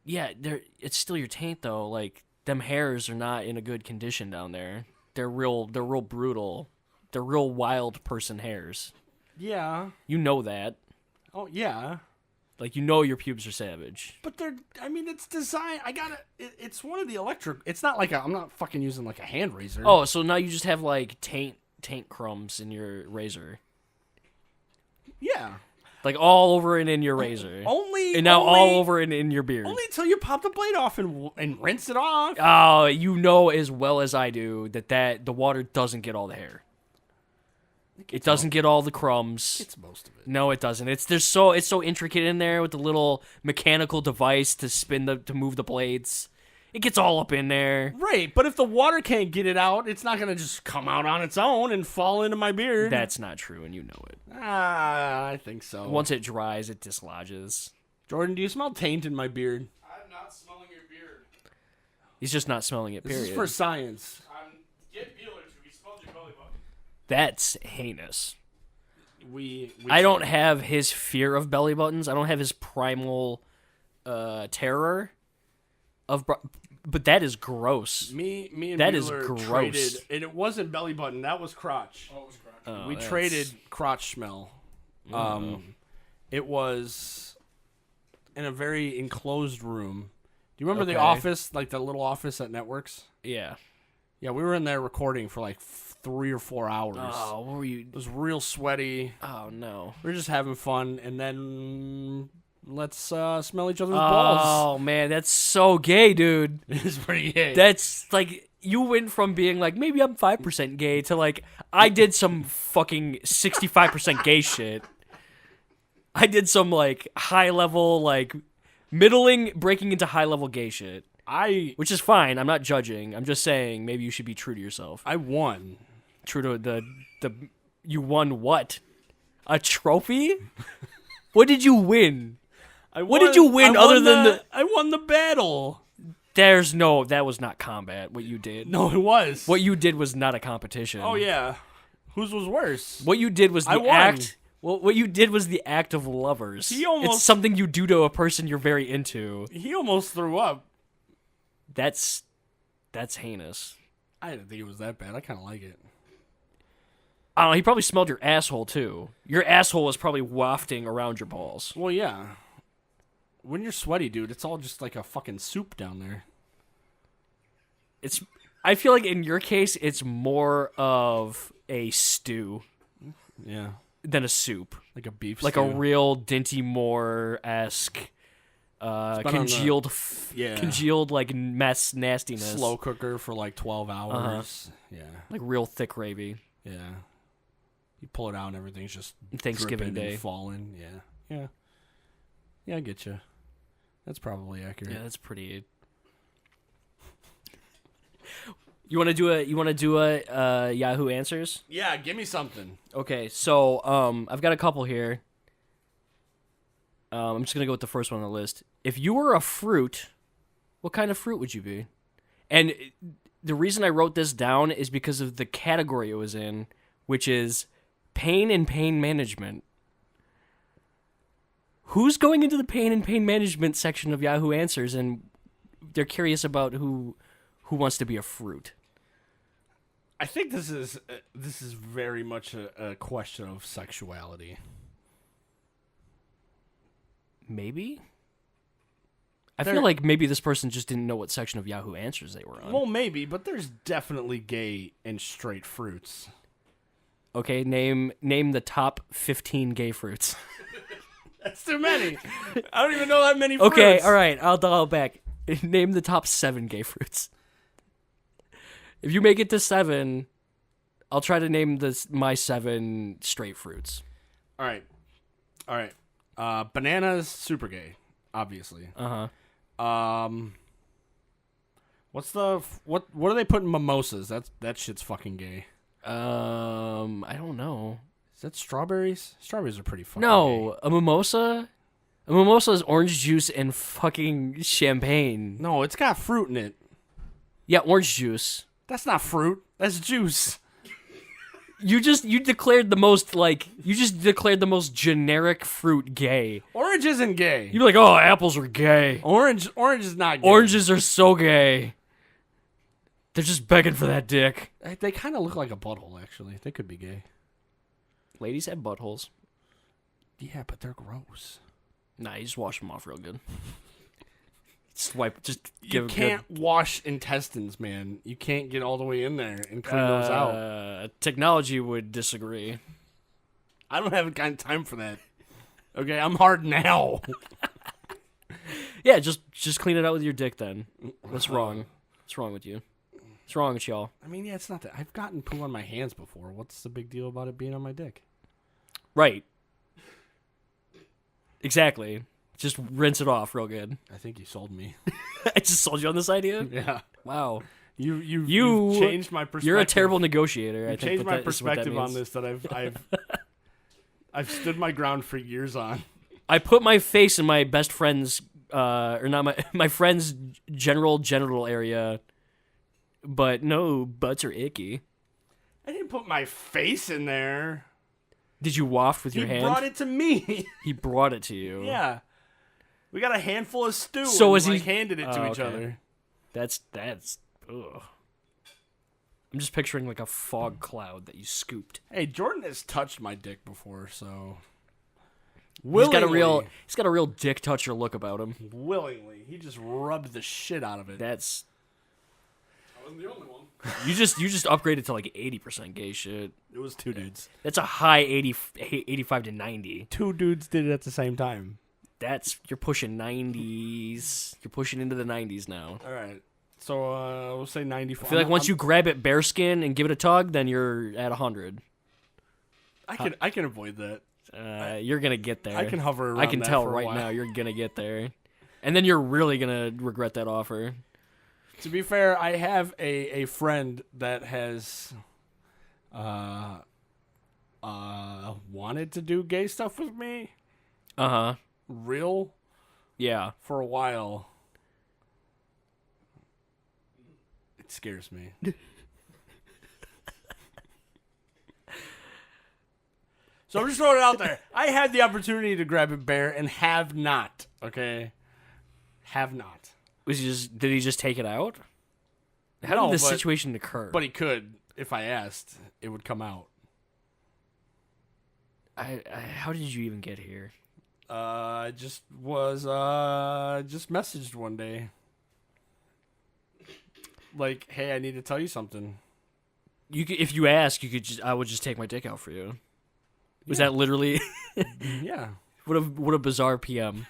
Speaker 1: Yeah, it's still your taint though. Like, them hairs are not in a good condition down there. They're real brutal. They're real wild person hairs.
Speaker 2: Yeah.
Speaker 1: You know that.
Speaker 2: Oh yeah.
Speaker 1: Like, you know your pubes are savage.
Speaker 2: But it's designed. It's one of the electric. It's not like I'm not fucking using like a hand razor.
Speaker 1: Oh, so now you just have like taint crumbs in your razor.
Speaker 2: yeah.
Speaker 1: Like, all over and in your razor.
Speaker 2: Only
Speaker 1: And now
Speaker 2: only,
Speaker 1: all over and in your beard.
Speaker 2: Only until you pop the blade off and rinse it off.
Speaker 1: Oh, you know as well as I do that the water doesn't get all the hair. It doesn't get all the crumbs.
Speaker 2: It's most of it.
Speaker 1: No, it doesn't. It's so intricate in there with the little mechanical device to move the blades. It gets all up in there.
Speaker 2: Right, but if the water can't get it out, it's not gonna just come out on its own and fall into my beard.
Speaker 1: That's not true, and you know it.
Speaker 2: I think so.
Speaker 1: Once it dries, it dislodges.
Speaker 2: Jordan, do you smell taint in my beard?
Speaker 3: I'm not smelling your beard.
Speaker 1: He's just not smelling it.
Speaker 2: This
Speaker 1: Period.
Speaker 2: is for science.
Speaker 3: Get peelers if you smelled your belly button.
Speaker 1: That's heinous.
Speaker 2: We
Speaker 1: I don't have his fear of belly buttons. I don't have his primal terror of. But that is gross.
Speaker 2: Me and
Speaker 1: That is
Speaker 2: Mueller
Speaker 1: gross.
Speaker 2: traded, and it wasn't belly button. That was crotch.
Speaker 3: Oh, it was crotch.
Speaker 1: Oh,
Speaker 2: We
Speaker 1: that's-
Speaker 2: traded crotch smell. It was in a very enclosed room. Do you remember the
Speaker 1: Okay.
Speaker 2: office, like the little office at Networks?
Speaker 1: Yeah.
Speaker 2: Yeah, we were in there recording for like 3 or 4 hours.
Speaker 1: Oh, what were you?
Speaker 2: It was real sweaty.
Speaker 1: Oh no.
Speaker 2: We were just having fun, and then let's smell each other's balls.
Speaker 1: Oh man, that's so gay, dude.
Speaker 2: It's pretty gay.
Speaker 1: That's like, you went from being like, maybe I'm 5% gay to like, I did some fucking 65% gay shit. I did some like high level, like middling, breaking into high level gay shit, which is fine. I'm not judging. I'm just saying maybe you should be true to yourself.
Speaker 2: I won.
Speaker 1: True to the you won what? A trophy? What did you win? What did you win other than
Speaker 2: I won the battle.
Speaker 1: that was not combat, what you did.
Speaker 2: No, it was.
Speaker 1: What you did was not a competition.
Speaker 2: Oh yeah. Whose was worse?
Speaker 1: What you did was
Speaker 2: I
Speaker 1: the
Speaker 2: won.
Speaker 1: act. Well, what you did was the act of lovers.
Speaker 2: He almost-
Speaker 1: It's something you do to a person you're very into.
Speaker 2: He almost threw up.
Speaker 1: That's heinous.
Speaker 2: I didn't think it was that bad. I kind of like it.
Speaker 1: I don't know. He probably smelled your asshole too. Your asshole was probably wafting around your balls.
Speaker 2: Well, yeah. When you're sweaty, dude, it's all just like a fucking soup down there.
Speaker 1: I feel like in your case, it's more of a stew
Speaker 2: Yeah.
Speaker 1: than a soup.
Speaker 2: Like a beef
Speaker 1: Like
Speaker 2: stew.
Speaker 1: a real Dinty Moore-esque congealed,
Speaker 2: Yeah.
Speaker 1: congealed like mess nastiness.
Speaker 2: slow cooker for like 12 hours. Yeah.
Speaker 1: Like real thick gravy.
Speaker 2: Yeah. You pull it out and everything's just
Speaker 1: Thanksgiving
Speaker 2: dripping
Speaker 1: Day.
Speaker 2: and falling. Yeah. Yeah. Yeah, I get you. That's probably accurate.
Speaker 1: Yeah, that's pretty. You want to do a Yahoo Answers?
Speaker 2: Yeah, give me something.
Speaker 1: Okay, so I've got a couple here. I'm just gonna go with the first one on the list. If you were a fruit, what kind of fruit would you be? And the reason I wrote this down is because of the category it was in, which is pain and pain management. Who's going into the pain and pain management section of Yahoo Answers, and they're curious about who wants to be a fruit?
Speaker 2: I think this is very much a question of sexuality.
Speaker 1: Maybe? I feel like maybe this person just didn't know what section of Yahoo Answers they were on.
Speaker 2: Well, maybe, but there's definitely gay and straight fruits.
Speaker 1: Okay, name the top 15 gay fruits.
Speaker 2: That's too many. I don't even know that many fruits.
Speaker 1: Okay, all right, I'll dial back. Name the top 7 gay fruits. If you make it to 7, I'll try to name my 7 straight fruits.
Speaker 2: All right. Bananas, super gay, obviously. What's what do they put in mimosas? That shit's fucking gay.
Speaker 1: I don't know.
Speaker 2: Is that strawberries? Strawberries are pretty fucking
Speaker 1: No,
Speaker 2: gay.
Speaker 1: a mimosa? A mimosa is orange juice and fucking champagne.
Speaker 2: No, it's got fruit in it.
Speaker 1: Yeah, orange juice.
Speaker 2: That's not fruit. That's juice.
Speaker 1: You declared the most generic fruit gay.
Speaker 2: Orange isn't gay.
Speaker 1: You're like, oh, apples are gay.
Speaker 2: Orange is not gay.
Speaker 1: Oranges are so gay. They're just begging for that dick.
Speaker 2: They kind of look like a butthole, actually. They could be gay.
Speaker 1: Ladies have buttholes.
Speaker 2: Yeah, but they're gross.
Speaker 1: Nah, you just wash them off real good.
Speaker 2: You can't wash intestines, man. You can't get all the way in there and clean those out.
Speaker 1: Technology would disagree.
Speaker 2: I don't have kind of time for that. Okay, I'm hard now.
Speaker 1: Yeah, just clean it out with your dick then. What's wrong? What's wrong with you? What's wrong with y'all?
Speaker 2: I mean, yeah, it's not that. I've gotten poo on my hands before. What's the big deal about it being on my dick?
Speaker 1: Right. Exactly. Just rinse it off real good.
Speaker 2: I think you sold me.
Speaker 1: I just sold you on this idea?
Speaker 2: Yeah.
Speaker 1: Wow.
Speaker 2: You've changed my perspective.
Speaker 1: You're a terrible negotiator.
Speaker 2: You've changed my perspective on this that I've stood my ground for years on.
Speaker 1: I put my face in my best friend's or not my friend's general genital area, but no, butts are icky.
Speaker 2: I didn't put my face in there.
Speaker 1: Did you waft with your hand?
Speaker 2: He brought it to me.
Speaker 1: He brought it to you.
Speaker 2: Yeah. We got a handful of stew
Speaker 1: So
Speaker 2: and
Speaker 1: is he
Speaker 2: handed it to each
Speaker 1: okay.
Speaker 2: other.
Speaker 1: That's ugh. I'm just picturing like a fog cloud that you scooped.
Speaker 2: Hey, Jordan has touched my dick before, so
Speaker 1: He's got a real dick toucher look about him.
Speaker 2: willingly. He just rubbed the shit out of it.
Speaker 1: That's
Speaker 3: I wasn't the only one.
Speaker 1: you just upgraded to like 80% gay shit.
Speaker 2: It was two dudes.
Speaker 1: That's a high 85 to 90.
Speaker 2: Two dudes did it at the same time.
Speaker 1: You're pushing 90s. You're pushing into the 90s now.
Speaker 2: All right. So we'll say 94.
Speaker 1: I feel like once you grab it bare skin and give it a tug, then you're at 100.
Speaker 2: I can avoid that.
Speaker 1: You're gonna get there.
Speaker 2: I can hover around
Speaker 1: I can
Speaker 2: that
Speaker 1: tell
Speaker 2: for a
Speaker 1: right
Speaker 2: while.
Speaker 1: now you're gonna get there, and then you're really gonna regret that offer.
Speaker 2: To be fair, I have a friend that has wanted to do gay stuff with me. Real
Speaker 1: Yeah.
Speaker 2: for a while. It scares me. So I'm just throwing it out there. I had the opportunity to grab a bear and have not. Okay, have not.
Speaker 1: Did he just take it out? How
Speaker 2: No,
Speaker 1: did this
Speaker 2: but-
Speaker 1: situation occur?
Speaker 2: But he could, if I asked, it would come out.
Speaker 1: How did you even get here?
Speaker 2: Just messaged one day. Like, hey, I need to tell you something.
Speaker 1: If you ask, I would just take my dick out for you. Was that literally?
Speaker 2: Yeah.
Speaker 1: What a bizarre PM.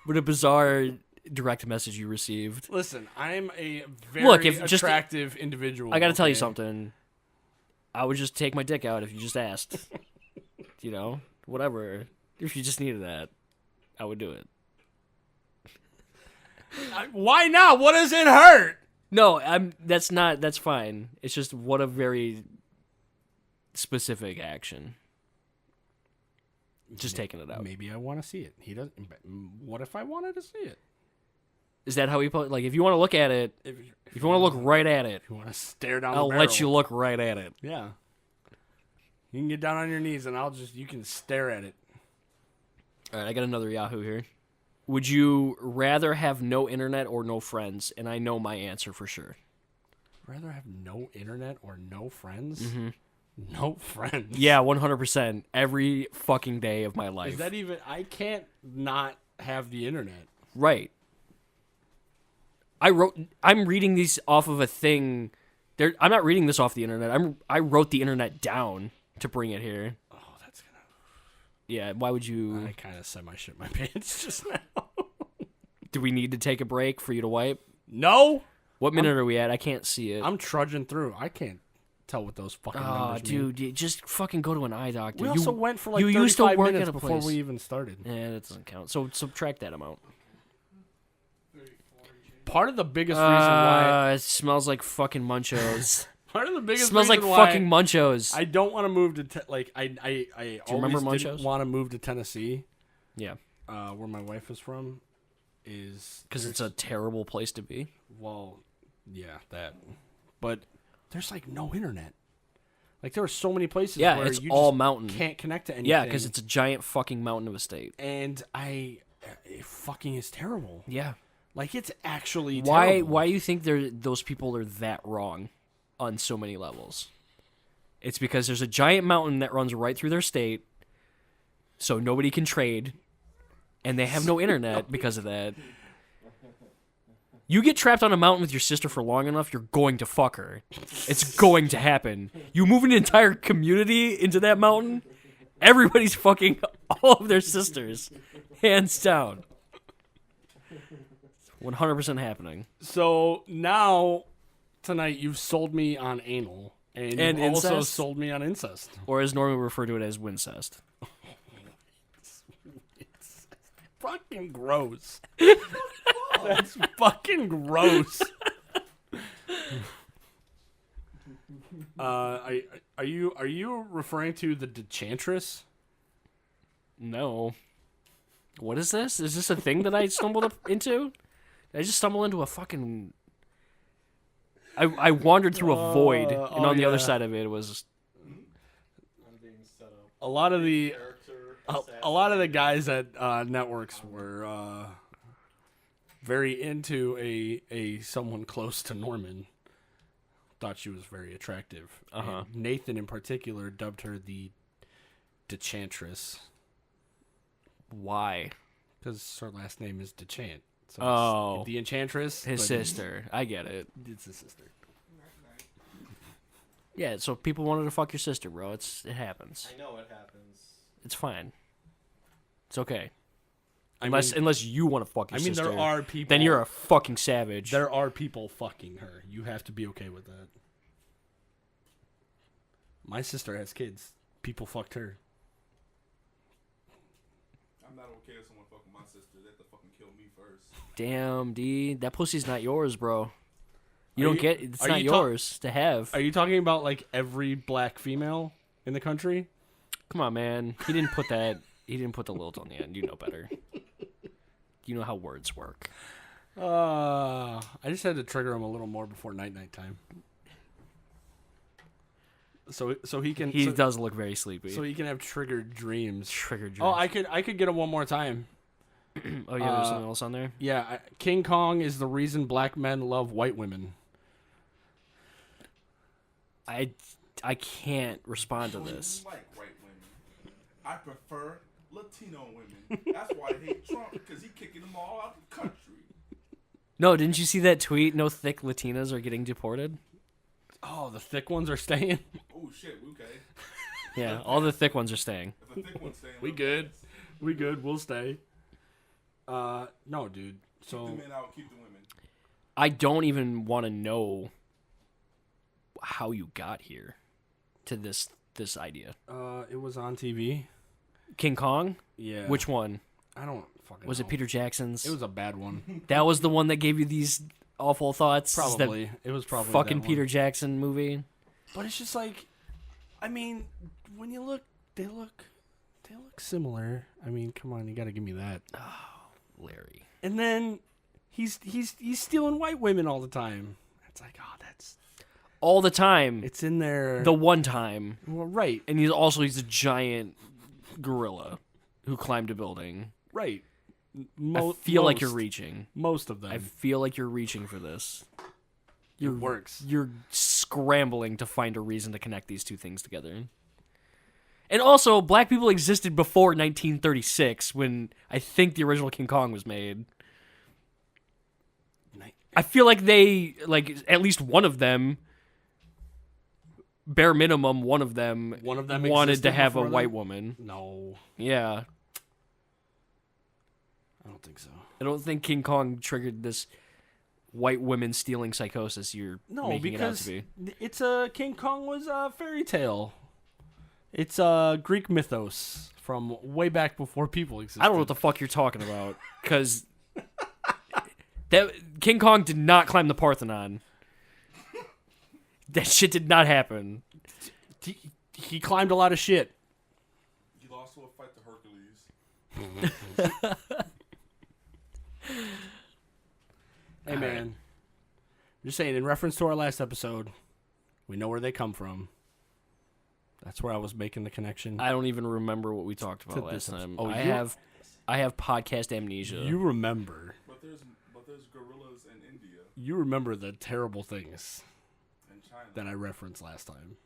Speaker 1: What a bizarre direct message you received.
Speaker 2: Listen, I'm a very
Speaker 1: if
Speaker 2: attractive individual.
Speaker 1: I got to tell you
Speaker 2: okay?
Speaker 1: something. I would just take my dick out if you just asked. Whatever. If you just needed that, I would do it.
Speaker 2: Why not? What does it hurt?
Speaker 1: No, that's fine. It's just what a very specific action. Just taking it out.
Speaker 2: Maybe I want to see it. He doesn't. What if I wanted to see it?
Speaker 1: Is that how he put? Like, if you want to look at it, if you want to look right at it,
Speaker 2: If you want to stare down
Speaker 1: I'll
Speaker 2: the barrel.
Speaker 1: let you look right at it.
Speaker 2: Yeah. You can get down on your knees and you can stare at it.
Speaker 1: All right, I got another Yahoo here. Would you rather have no internet or no friends? And I know my answer for sure.
Speaker 2: Rather have no internet or no friends? Mm-hmm. No friends.
Speaker 1: Yeah, 100%. Every fucking day of my life.
Speaker 2: Is that even... I can't not have the internet.
Speaker 1: Right. I'm reading these off of a thing. I'm not reading this off the internet. I wrote the internet down to bring it here.
Speaker 2: Oh, that's gonna...
Speaker 1: Yeah, why would you...
Speaker 2: I kind of said my shit in my pants just now.
Speaker 1: Do we need to take a break for you to wipe?
Speaker 2: No!
Speaker 1: What minute are we at? I can't see it.
Speaker 2: I'm trudging through. I can't tell what those fucking numbers mean.
Speaker 1: dude, just fucking go to an eye doctor.
Speaker 2: We also went for like
Speaker 1: you
Speaker 2: 35
Speaker 1: used to work
Speaker 2: minutes
Speaker 1: at a
Speaker 2: before
Speaker 1: place.
Speaker 2: we even started.
Speaker 1: Yeah, that doesn't count. So subtract that amount.
Speaker 2: Part of the biggest reason why...
Speaker 1: It smells like fucking Munchos.
Speaker 2: Part of the biggest
Speaker 1: Smells like
Speaker 2: reason why
Speaker 1: fucking Munchos.
Speaker 2: I don't want to move to... I
Speaker 1: remember
Speaker 2: always didn't
Speaker 1: Munchos?
Speaker 2: want to move to Tennessee,
Speaker 1: Yeah,
Speaker 2: where my wife is from, is...
Speaker 1: because it's a terrible place to be.
Speaker 2: Well, yeah, that. But there's like no internet. Like there are so many places
Speaker 1: Yeah,
Speaker 2: where
Speaker 1: it's
Speaker 2: you
Speaker 1: all
Speaker 2: just
Speaker 1: mountain.
Speaker 2: can't connect to anything.
Speaker 1: Yeah, because it's a giant fucking mountain of a state.
Speaker 2: And it fucking is terrible.
Speaker 1: Yeah.
Speaker 2: Like it's actually
Speaker 1: Why?
Speaker 2: terrible.
Speaker 1: Why do you think those people are that wrong on so many levels? It's because there's a giant mountain that runs right through their state, so nobody can trade, and they have no internet because of that. You get trapped on a mountain with your sister for long enough, you're going to fuck her. It's going to happen. You move an entire community into that mountain, everybody's fucking all of their sisters, hands down. 100% happening.
Speaker 2: So now tonight you've sold me on anal, and you've also
Speaker 1: incest?
Speaker 2: sold me on incest.
Speaker 1: Or as normally refer to it as Wincest.
Speaker 2: Fucking gross. That's fucking gross. Are you referring to the Dechantress?
Speaker 1: No. What is this? Is this a thing that I stumbled up into? Did I just stumble into a fucking... I wandered through a void, and on the other side of it was...
Speaker 2: A lot of the guys at networks were very into a someone close to Norman. Thought she was very attractive.
Speaker 1: Uh-huh.
Speaker 2: And Nathan in particular dubbed her the Dechantress
Speaker 1: Why?
Speaker 2: because her last name is Dechant. So
Speaker 1: Oh.
Speaker 2: it's the Enchantress.
Speaker 1: His
Speaker 2: but
Speaker 1: sister. I get it.
Speaker 2: It's his sister.
Speaker 1: Yeah, so people wanted to fuck your sister, bro. It happens.
Speaker 3: I know it happens.
Speaker 1: It's fine. It's okay.
Speaker 2: I
Speaker 1: Unless you want to fuck your sister.
Speaker 2: there are people.
Speaker 1: Then you're a fucking savage.
Speaker 2: There are people fucking her. You have to be okay with that. My sister has kids. People fucked her.
Speaker 4: I'm not okay with someone fucking my sister. They have to fucking kill me first.
Speaker 1: Damn, D. That pussy's not yours, bro.
Speaker 2: Are
Speaker 1: Don't
Speaker 2: you-
Speaker 1: get it's
Speaker 2: are
Speaker 1: not
Speaker 2: you ta-
Speaker 1: yours to have.
Speaker 2: Are you talking about like every black female in the country?
Speaker 1: Come on, man. He didn't put that. He didn't put the lilt on the end. You know better. You know how words work.
Speaker 2: I just had to trigger him a little more before night time. So he can.
Speaker 1: He
Speaker 2: so,
Speaker 1: does look very sleepy.
Speaker 2: so he can have triggered dreams.
Speaker 1: Triggered
Speaker 2: Oh,
Speaker 1: dreams.
Speaker 2: I could get him one more time.
Speaker 1: Oh yeah, there's something else on there.
Speaker 2: Yeah, King Kong is the reason black men love white women.
Speaker 1: I can't respond to
Speaker 4: Well,
Speaker 1: this.
Speaker 4: you like white women. I prefer Latino women. That's why I hate Trump, because he kicking them all out the country.
Speaker 1: No, didn't you see that tweet? No thick Latinas are getting deported.
Speaker 2: Oh, the thick ones are staying.
Speaker 4: Oh shit, okay.
Speaker 1: Yeah, all the thick ones are staying.
Speaker 4: If the thick one's staying,
Speaker 2: We good. We good. We'll stay. No, dude. So
Speaker 4: Keep the men out, keep the women.
Speaker 1: I don't even want to know how you got here to this idea.
Speaker 2: it was on TV.
Speaker 1: King Kong?
Speaker 2: Yeah.
Speaker 1: Which one?
Speaker 2: I don't fucking
Speaker 1: Was
Speaker 2: know.
Speaker 1: it Peter Jackson's?
Speaker 2: It was a bad one.
Speaker 1: That was the one that gave you these awful thoughts? Is that
Speaker 2: Probably. It was probably
Speaker 1: fucking
Speaker 2: that one.
Speaker 1: Peter Jackson movie?
Speaker 2: But it's just like, I mean, when you look, they look similar. I mean, come on, you got to give me that.
Speaker 1: Larry.
Speaker 2: And then he's stealing white women all the time. It's like, oh, that's
Speaker 1: All the time.
Speaker 2: it's in there.
Speaker 1: The one time.
Speaker 2: Well, right,
Speaker 1: And he's a giant gorilla who climbed a building.
Speaker 2: right.
Speaker 1: I feel like you're reaching.
Speaker 2: most of them.
Speaker 1: I feel like you're reaching for this.
Speaker 2: it works.
Speaker 1: You're scrambling to find a reason to connect these two things together. And also, black people existed before 1936, when I think the original King Kong was made. I feel like at least one of them, bare minimum, one of them wanted to
Speaker 2: existed
Speaker 1: have a
Speaker 2: before
Speaker 1: white
Speaker 2: them?
Speaker 1: woman.
Speaker 2: No,
Speaker 1: Yeah.
Speaker 2: I don't think so.
Speaker 1: I don't think King Kong triggered this white women stealing psychosis you're
Speaker 2: No,
Speaker 1: making it out
Speaker 2: because
Speaker 1: to be.
Speaker 2: it's a King Kong was a fairy tale. It's a Greek mythos from way back before people existed.
Speaker 1: I don't know what the fuck you're talking about, because that King Kong did not climb the Parthenon. That shit did not happen.
Speaker 2: He climbed a lot of shit.
Speaker 4: He lost to a fight to Hercules.
Speaker 2: Hey, man. I'm just saying, in reference to our last episode, we know where they come from. That's where I was making the connection.
Speaker 1: I don't even remember what we talked about
Speaker 2: To
Speaker 1: last
Speaker 2: this
Speaker 1: time.
Speaker 2: episode. Oh,
Speaker 1: I have podcast amnesia.
Speaker 2: You remember.
Speaker 4: But there's gorillas in India
Speaker 2: You remember the terrible things
Speaker 4: and China.
Speaker 2: that I referenced last time.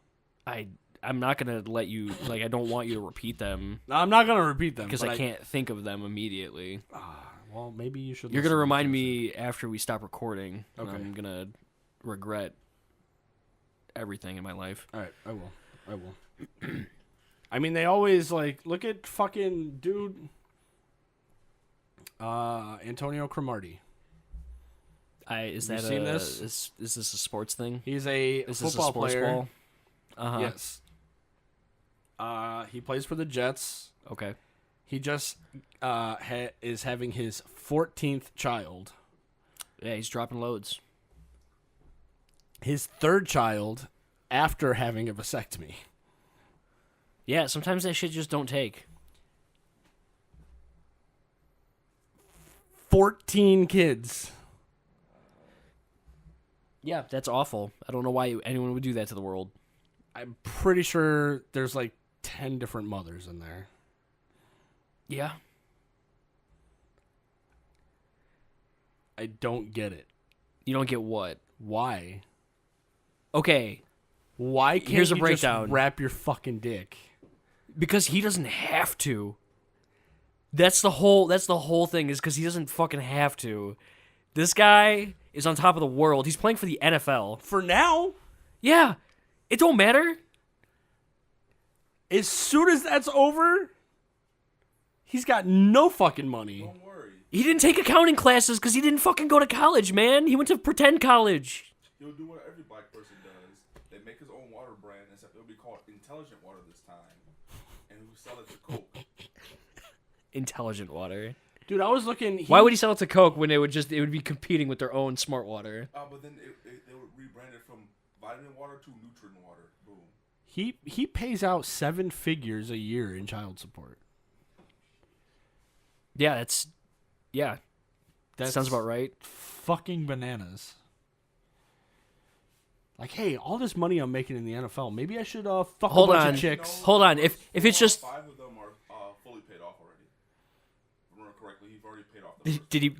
Speaker 1: I'm not gonna let you, I don't want you to repeat them
Speaker 2: No, I'm not going to repeat them.
Speaker 1: because
Speaker 2: but
Speaker 1: I can't think of them immediately.
Speaker 2: Well, maybe you should.
Speaker 1: You're gonna
Speaker 2: listen
Speaker 1: remind
Speaker 2: to
Speaker 1: me after we stop recording. And
Speaker 2: Okay.
Speaker 1: I'm gonna regret everything in my life.
Speaker 2: All right, I will. I mean, they always look at fucking dude, Antonio Cromartie.
Speaker 1: Is
Speaker 2: You
Speaker 1: that
Speaker 2: seen this?
Speaker 1: Is this a sports thing?
Speaker 2: He's a
Speaker 1: Is this a
Speaker 2: football
Speaker 1: sports
Speaker 2: player.
Speaker 1: ball? Uh-huh.
Speaker 2: Yes. He plays for the Jets.
Speaker 1: Okay.
Speaker 2: He just is having his 14th child.
Speaker 1: Yeah, he's dropping loads.
Speaker 2: His third child after having a vasectomy.
Speaker 1: Yeah, sometimes that shit just don't take.
Speaker 2: 14 kids.
Speaker 1: Yeah, that's awful. I don't know why anyone would do that to the world.
Speaker 2: I'm pretty sure there's 10 different mothers in there.
Speaker 1: Yeah.
Speaker 2: I don't get it.
Speaker 1: You don't get what?
Speaker 2: Why?
Speaker 1: Okay,
Speaker 2: Why can't
Speaker 1: Here's a
Speaker 2: you
Speaker 1: breakdown.
Speaker 2: just wrap your fucking dick?
Speaker 1: because he doesn't have to. That's the whole thing, is because he doesn't fucking have to. This guy is on top of the world. He's playing for the NFL.
Speaker 2: For now,
Speaker 1: Yeah. It don't matter.
Speaker 2: as soon as that's over, he's got no fucking money.
Speaker 4: Don't worry.
Speaker 1: He didn't take accounting classes because he didn't fucking go to college, man. He went to pretend college.
Speaker 4: He'll do what every black person does. They make his own water brand, except it'll be called Intelligent Water this time. And he'll sell it to Coke.
Speaker 1: Intelligent water.
Speaker 2: Dude, I was looking.
Speaker 1: Why would he sell it to Coke when it would be competing with their own smart water?
Speaker 4: But then they would rebrand it from vitamin water to nutrient water. Boom.
Speaker 2: He pays out 7 figures a year in child support.
Speaker 1: Yeah, that
Speaker 2: That
Speaker 1: sounds about right.
Speaker 2: Fucking bananas. Hey, all this money I'm making in the NFL, maybe I should fuck
Speaker 1: Hold
Speaker 2: a bunch
Speaker 1: on.
Speaker 2: of chicks.
Speaker 1: Hold on. If it's just
Speaker 4: 5 of them are fully paid off already. If I remember correctly, he's already
Speaker 1: Did he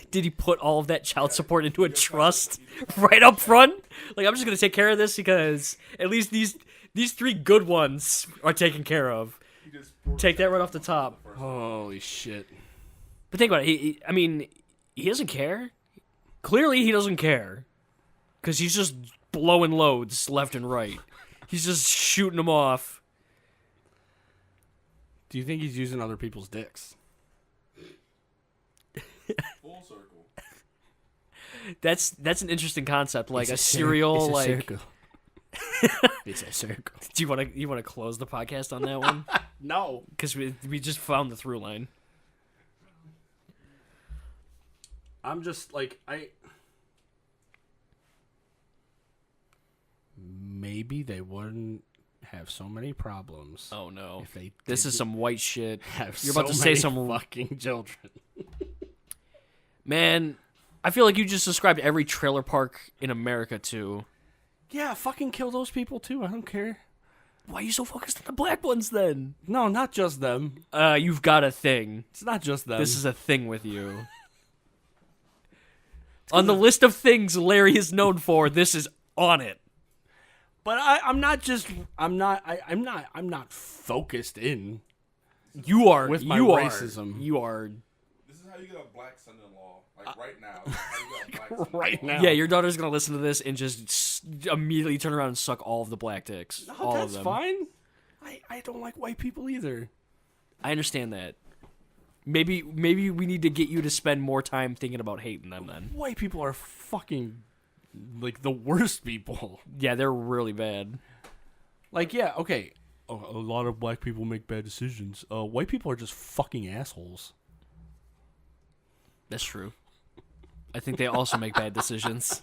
Speaker 1: did he put all of that child support into a trust right up front? Like, I'm just gonna take care of this because at least these 3 good ones are taken care of. Take that right off the top.
Speaker 2: Holy shit.
Speaker 1: But think about it. I mean, he doesn't care. Clearly, he doesn't care because he's just blowing loads left and right. He's just shooting them off.
Speaker 2: Do you think he's using other people's dicks?
Speaker 4: Full circle.
Speaker 1: That's an interesting concept, like a serial, like.
Speaker 2: Circle. It's a circle.
Speaker 1: Do you want to close the podcast on that one?
Speaker 2: No,
Speaker 1: Because we just found the through line.
Speaker 2: I'm just like maybe they wouldn't have so many problems.
Speaker 1: Oh no,
Speaker 2: if they
Speaker 1: this is
Speaker 2: didn't
Speaker 1: some white shit.
Speaker 2: have
Speaker 1: You're about
Speaker 2: so
Speaker 1: to say
Speaker 2: many
Speaker 1: some
Speaker 2: fucking children.
Speaker 1: Man, I feel like you just described every trailer park in America too.
Speaker 2: Yeah, fucking kill those people too. I don't care.
Speaker 1: Why are you so focused on the black ones then?
Speaker 2: No, not just them.
Speaker 1: You've got a thing.
Speaker 2: It's not just them.
Speaker 1: This is a thing with you. On the list of things Larry is known for, this is on it.
Speaker 2: But I'm not focused in.
Speaker 1: You are
Speaker 2: With my
Speaker 1: you
Speaker 2: racism.
Speaker 1: Are, you are.
Speaker 4: This is how you get a black son-in-law. Like right now. This is how you get a black son-in-law.
Speaker 2: Right now.
Speaker 1: Yeah, your daughter's gonna listen to this and just immediately turn around and suck all of the black dicks.
Speaker 2: No,
Speaker 1: all
Speaker 2: that's
Speaker 1: of them.
Speaker 2: fine. I don't like white people either.
Speaker 1: I understand that. Maybe we need to get you to spend more time thinking about hating them then.
Speaker 2: White people are fucking like the worst people.
Speaker 1: Yeah, they're really bad.
Speaker 2: Like, yeah, okay. A lot of black people make bad decisions. White people are just fucking assholes.
Speaker 1: That's true. I think they also make bad decisions.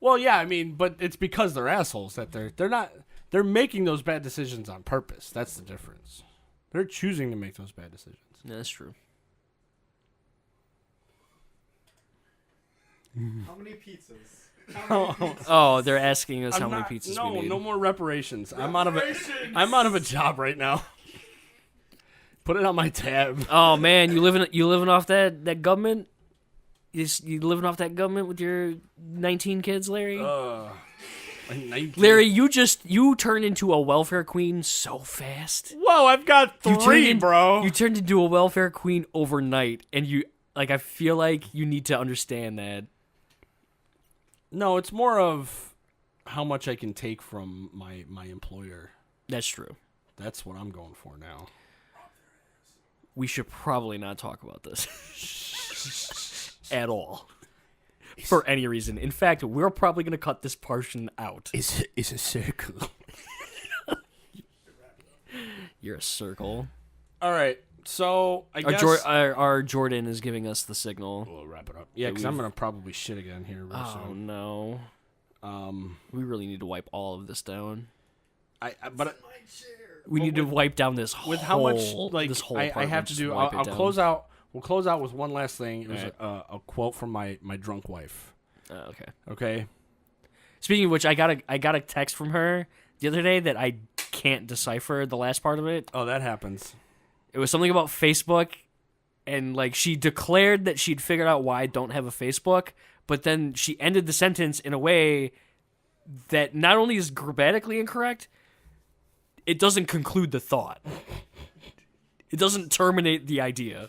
Speaker 2: Well, yeah, I mean, but it's because they're assholes that they're making those bad decisions on purpose. That's the difference. They're choosing to make those bad decisions.
Speaker 1: Yeah, that's true.
Speaker 3: How many pizzas? How many pizzas?
Speaker 1: Oh, they're asking us how many pizzas we need.
Speaker 2: No more reparations. I'm out of a job right now. Put it on my tab.
Speaker 1: Oh man, you living off that government? You living off that government with your 19 kids, Larry?
Speaker 2: Like 19.
Speaker 1: Larry, you turned into a welfare queen so fast.
Speaker 2: Whoa, I've got 3, bro.
Speaker 1: You turned into a welfare queen overnight, and I feel like you need to understand that.
Speaker 2: No, it's more of how much I can take from my employer.
Speaker 1: That's true.
Speaker 2: That's what I'm going for now.
Speaker 1: We should probably not talk about this at all. For any reason. In fact, we're probably going to cut this portion out.
Speaker 2: It's a circle.
Speaker 1: You're a circle.
Speaker 2: All right, so I guess
Speaker 1: Our Jordan is giving us the signal.
Speaker 2: we'll wrap it up. Yeah, because I'm gonna probably shit again here real
Speaker 1: Oh
Speaker 2: soon.
Speaker 1: no. We really need to wipe all of this down.
Speaker 2: But
Speaker 1: We need to wipe down this whole.
Speaker 2: with how much like
Speaker 1: this whole
Speaker 2: I
Speaker 1: apartment,
Speaker 2: have to
Speaker 1: just
Speaker 2: do,
Speaker 1: wipe it
Speaker 2: I'll
Speaker 1: down.
Speaker 2: close out. We'll close out with one last thing. It was
Speaker 1: Alright.
Speaker 2: a quote from my drunk wife.
Speaker 1: Oh, okay.
Speaker 2: Okay.
Speaker 1: Speaking of which, I got a text from her the other day that I can't decipher the last part of it.
Speaker 2: Oh, that happens.
Speaker 1: It was something about Facebook, and like she declared that she'd figured out why I don't have a Facebook, but then she ended the sentence in a way that not only is grammatically incorrect, it doesn't conclude the thought. It doesn't terminate the idea.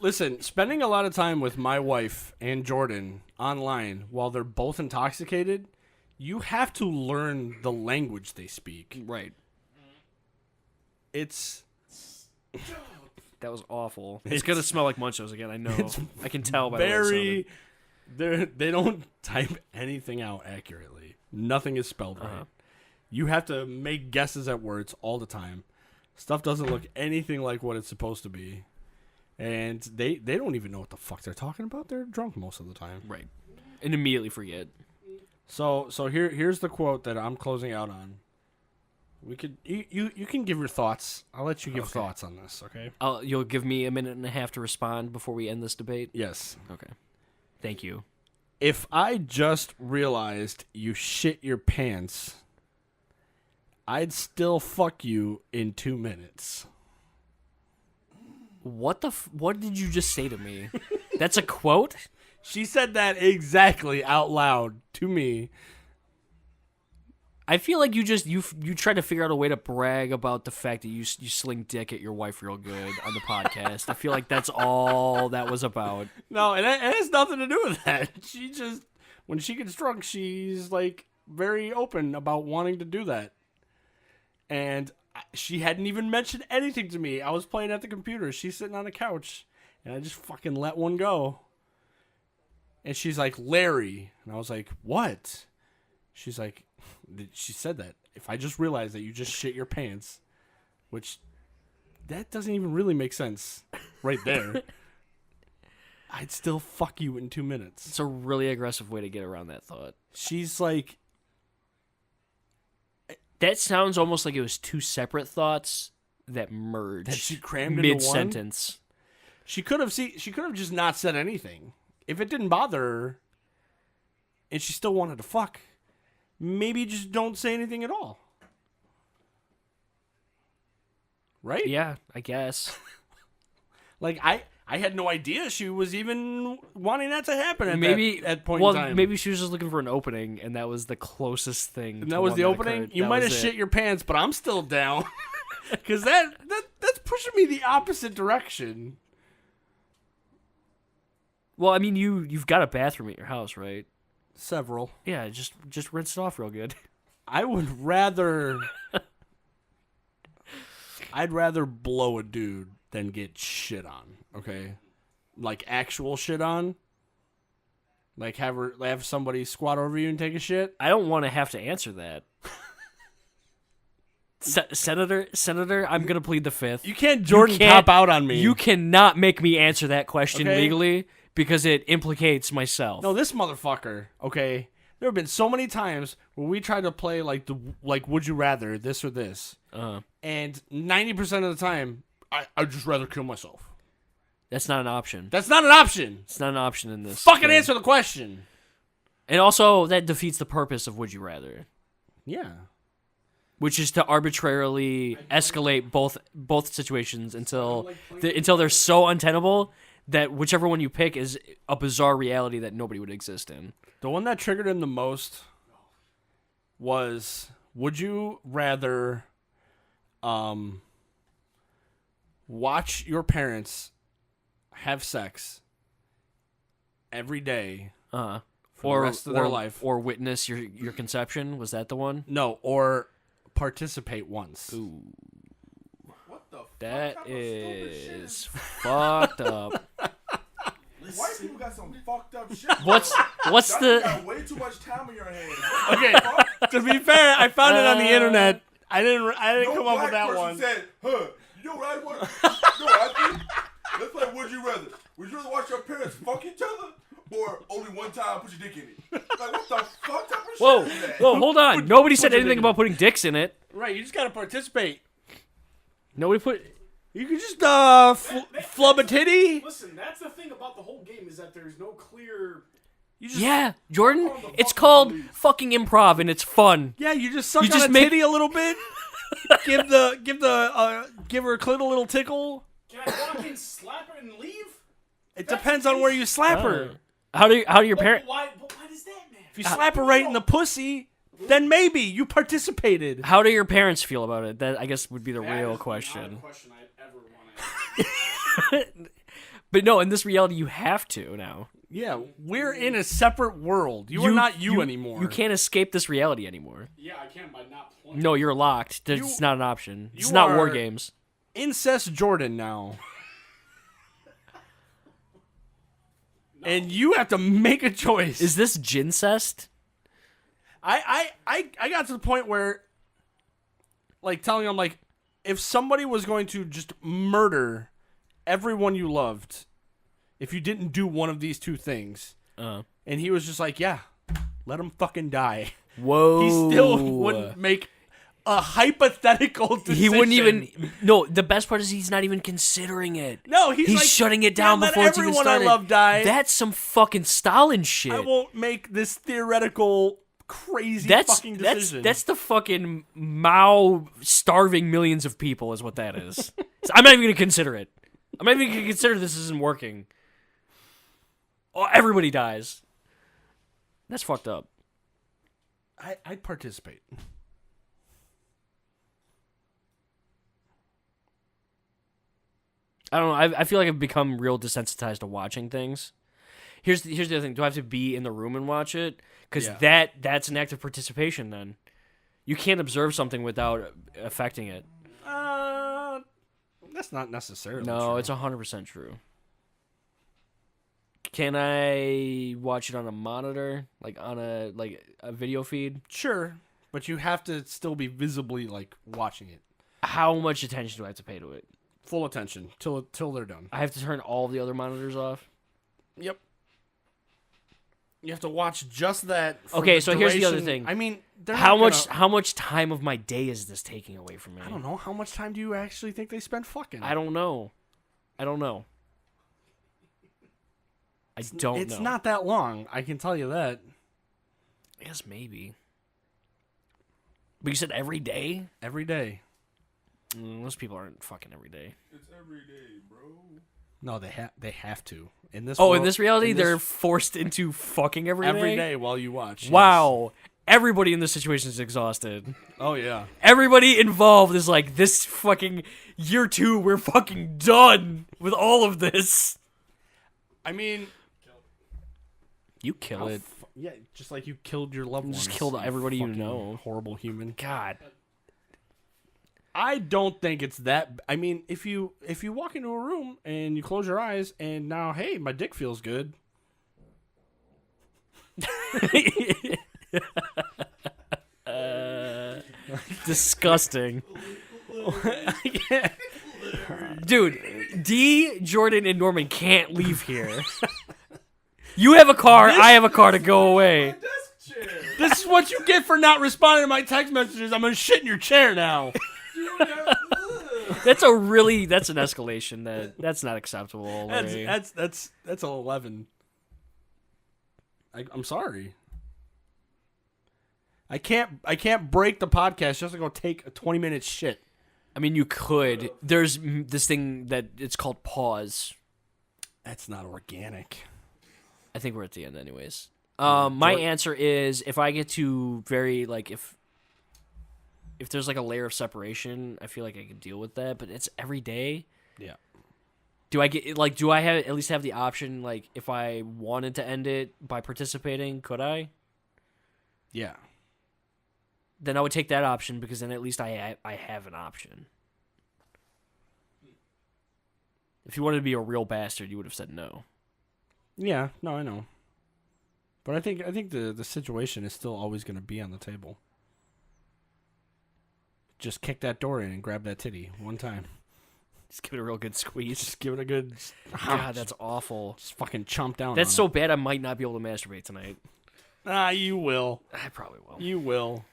Speaker 2: Listen, spending a lot of time with my wife and Jordan online while they're both intoxicated, you have to learn the language they speak.
Speaker 1: Right.
Speaker 2: It's
Speaker 1: That was awful. It's gonna smell like Munchos again. I know. I can tell by the way it
Speaker 2: very. They don't type anything out accurately. Nothing is spelled right. You have to make guesses at words all the time. Stuff doesn't look anything like what it's supposed to be. And they don't even know what the fuck they're talking about. They're drunk most of the time.
Speaker 1: sounded. Right. And immediately forget.
Speaker 2: So here's the quote that I'm closing out on. We could you can give your thoughts. I'll let you give thoughts on this, okay?
Speaker 1: You'll give me a minute and a half to respond before we end this debate?
Speaker 2: Yes.
Speaker 1: Okay. Thank you.
Speaker 2: If I just realized you shit your pants, I'd still fuck you in 2 minutes.
Speaker 1: What what did you just say to me? That's a quote?
Speaker 2: She said that exactly out loud to me.
Speaker 1: I feel like you try to figure out a way to brag about the fact that you sling dick at your wife real good on the podcast. I feel like that's all that was about.
Speaker 2: No, and it has nothing to do with that. She just, when she gets drunk, she's like very open about wanting to do that. And she hadn't even mentioned anything to me. I was playing at the computer. She's sitting on the couch, and I just fucking let one go. And she's like, Larry. And I was like, what? She's like, she said that. If I just realized that you just shit your pants, which that doesn't even really make sense right there, I'd still fuck you in 2 minutes.
Speaker 1: It's a really aggressive way to get around that thought.
Speaker 2: She's like,
Speaker 1: that sounds almost like it was two separate thoughts that merged.
Speaker 2: that she crammed into one.
Speaker 1: mid-sentence.
Speaker 2: She could have just not said anything. If it didn't bother her and she still wanted to fuck, maybe just don't say anything at all. Right?
Speaker 1: Yeah, I guess.
Speaker 2: Like, I had no idea she was even wanting that to happen at that point
Speaker 1: well,
Speaker 2: in time.
Speaker 1: maybe she was just looking for an opening, and that was the closest thing.
Speaker 2: And that was the opening? You might have shit your pants, but I'm still down. Because that's pushing me the opposite direction.
Speaker 1: Well, I mean, you've got a bathroom at your house, right?
Speaker 2: Several.
Speaker 1: Yeah, just rinse it off real good.
Speaker 2: I would rather... I'd rather blow a dude than get shit on, okay? Like actual shit on. Like have somebody squat over you and take a shit.
Speaker 1: I don't want to have to answer that. Senator, I'm going to plead the fifth.
Speaker 2: You can't cop out on me.
Speaker 1: You cannot make me answer that question
Speaker 2: Okay.
Speaker 1: legally because it implicates myself.
Speaker 2: No, this motherfucker, okay? There have been so many times where we tried to play like would you rather, this or this. And 90% of the time, I'd just rather kill myself.
Speaker 1: That's not an option.
Speaker 2: That's not an option.
Speaker 1: It's not an option in this.
Speaker 2: Fucking
Speaker 1: game.
Speaker 2: answer the question.
Speaker 1: And also, that defeats the purpose of Would You Rather,
Speaker 2: Yeah.
Speaker 1: which is to arbitrarily escalate both situations until they're so untenable that whichever one you pick is a bizarre reality that nobody would exist in.
Speaker 2: The one that triggered him the most was, would you rather watch your parents have sex every day for the rest of their life,
Speaker 1: or witness your conception? Was that the one?
Speaker 2: no, or participate once?
Speaker 1: Ooh,
Speaker 4: What the fuck?
Speaker 1: that
Speaker 4: What kind of stupid shit
Speaker 1: is fucked up.
Speaker 4: White people got some fucked up shit.
Speaker 1: What's
Speaker 4: Y'all
Speaker 1: the?
Speaker 4: got way too much time in your hands.
Speaker 2: Okay, to be fair, I found it on the internet. I didn't
Speaker 4: No
Speaker 2: come up with
Speaker 4: black
Speaker 2: that
Speaker 4: person
Speaker 2: one.
Speaker 4: said, you know what I want? You know what I think? Let's play Would You Rather. Would you rather watch your parents fuck each other or only one time put your dick in it? Like, what the fuck type of
Speaker 1: Whoa,
Speaker 4: shit is that?
Speaker 1: whoa, hold on. Nobody said
Speaker 2: your
Speaker 1: anything
Speaker 2: dick in
Speaker 1: about putting dicks in it.
Speaker 2: Right, you just gotta participate.
Speaker 1: Nobody put.
Speaker 2: You can just flub a titty.
Speaker 3: Listen, that's the thing about the whole game is that there's no clear.
Speaker 2: You just,
Speaker 1: Yeah, Jordan.
Speaker 4: on the
Speaker 1: It's
Speaker 4: fucking
Speaker 1: called
Speaker 4: police.
Speaker 1: fucking improv, and it's fun.
Speaker 2: yeah, you just suck
Speaker 1: You
Speaker 2: on
Speaker 1: just
Speaker 2: a
Speaker 1: make-
Speaker 2: titty a little bit. give her clit a little tickle.
Speaker 3: Can I walk in, slap her, and leave?
Speaker 2: It depends on where you slap her.
Speaker 1: How do your parents?
Speaker 3: But why does that matter?
Speaker 2: If you slap her right in the pussy, then maybe you participated.
Speaker 1: How do your parents feel about it? That I guess would be the
Speaker 3: That
Speaker 1: real
Speaker 3: is not a
Speaker 1: question.
Speaker 3: question I'd ever want to ask.
Speaker 1: But no, in this reality, you have to now.
Speaker 2: Yeah, we're in a separate world. You are not you anymore.
Speaker 1: You can't escape this reality anymore.
Speaker 3: Yeah, I can by not playing.
Speaker 1: No, you're locked. It's
Speaker 2: You-
Speaker 1: not an option. It's
Speaker 2: you
Speaker 1: not war
Speaker 2: are-
Speaker 1: games.
Speaker 2: Incest Jordan now. And you have to make a choice.
Speaker 1: Is this gincest?
Speaker 2: I got to the point where, like, telling him, like, if somebody was going to just murder everyone you loved, if you didn't do one of these two things, and he was just like, yeah, let him fucking die.
Speaker 1: Whoa.
Speaker 2: He still wouldn't make a hypothetical decision.
Speaker 1: He wouldn't even. No, the best part is he's not even considering it.
Speaker 2: No, he's like,
Speaker 1: shutting it down
Speaker 2: yeah,
Speaker 1: before
Speaker 2: let
Speaker 1: it's even
Speaker 2: everyone
Speaker 1: started.
Speaker 2: I love die.
Speaker 1: That's some fucking Stalin shit.
Speaker 2: I won't make this theoretical crazy
Speaker 1: That's
Speaker 2: fucking decision.
Speaker 1: that's the fucking Mao starving millions of people is what that is. So I'm not even gonna consider it. I'm not even gonna consider this isn't working. Oh, everybody dies. That's fucked up.
Speaker 2: I'd participate.
Speaker 1: I don't know. I feel like I've become real desensitized to watching things. Here's the other thing. Do I have to be in the room and watch it? Because that's an act of participation. Then you can't observe something without affecting it.
Speaker 2: That's not necessarily
Speaker 1: No,
Speaker 2: true.
Speaker 1: it's 100% true. Can I watch it on a monitor, like on a video feed?
Speaker 2: Sure, but you have to still be visibly like watching it.
Speaker 1: How much attention do I have to pay to it?
Speaker 2: Full attention till they're done.
Speaker 1: I have to turn all the other monitors off.
Speaker 2: Yep. You have to watch just that. For
Speaker 1: Okay,
Speaker 2: the
Speaker 1: so here's the
Speaker 2: duration.
Speaker 1: other thing.
Speaker 2: I mean, they're
Speaker 1: How
Speaker 2: not
Speaker 1: much
Speaker 2: gonna-
Speaker 1: how much time of my day is this taking away from me?
Speaker 2: I don't know. How much time do you actually think they spend fucking?
Speaker 1: I don't know. I don't know.
Speaker 2: It's not that long. I can tell you that.
Speaker 1: I guess maybe. But you said every day?
Speaker 2: Every day.
Speaker 1: Most people aren't fucking every day.
Speaker 4: It's every day, bro.
Speaker 2: No, they have to. In this.
Speaker 1: Oh,
Speaker 2: world,
Speaker 1: in this reality,
Speaker 2: in this-
Speaker 1: they're forced into fucking every day?
Speaker 2: every day while you watch. yes.
Speaker 1: Wow. Everybody in this situation is exhausted.
Speaker 2: Oh yeah.
Speaker 1: Everybody involved is like, this fucking year 2, we're fucking done with all of this.
Speaker 2: I mean,
Speaker 1: You kill it.
Speaker 2: yeah, just like you killed your loved
Speaker 1: You
Speaker 2: ones.
Speaker 1: just killed everybody you
Speaker 2: fucking
Speaker 1: know.
Speaker 2: Horrible human.
Speaker 1: God.
Speaker 2: I don't think it's that. I mean, if you walk into a room and you close your eyes and now, hey, my dick feels good.
Speaker 1: Disgusting. Dude, D, Jordan, and Norman can't leave here. You have a car, I have a car to go away.
Speaker 3: Desk chair.
Speaker 2: This is what you get for not responding to my text messages. I'm gonna shit in your chair now.
Speaker 1: That's an escalation that's not acceptable. Larry.
Speaker 2: That's 11. I'm sorry. I can't break the podcast just to go take a 20-minute shit.
Speaker 1: I mean, you could. There's this thing that it's called pause.
Speaker 2: That's not organic.
Speaker 1: I think we're at the end anyways. My answer is if I get to if there's like a layer of separation, I feel like I can deal with that, but it's every day.
Speaker 2: Yeah.
Speaker 1: Do I have at least have the option, like, if I wanted to end it by participating, could I?
Speaker 2: Yeah.
Speaker 1: Then I would take that option because then at least I have an option. If you wanted to be a real bastard, you would have said no.
Speaker 2: Yeah, no, I know. But I think the situation is still always going to be on the table. Just kick that door in and grab that titty one time.
Speaker 1: Just give it a real good squeeze.
Speaker 2: Just give it a good...
Speaker 1: God, that's awful.
Speaker 2: Just fucking chomp down
Speaker 1: That's
Speaker 2: on
Speaker 1: so bad I might not be able to masturbate tonight.
Speaker 2: it. You will.
Speaker 1: I probably will.
Speaker 2: You will.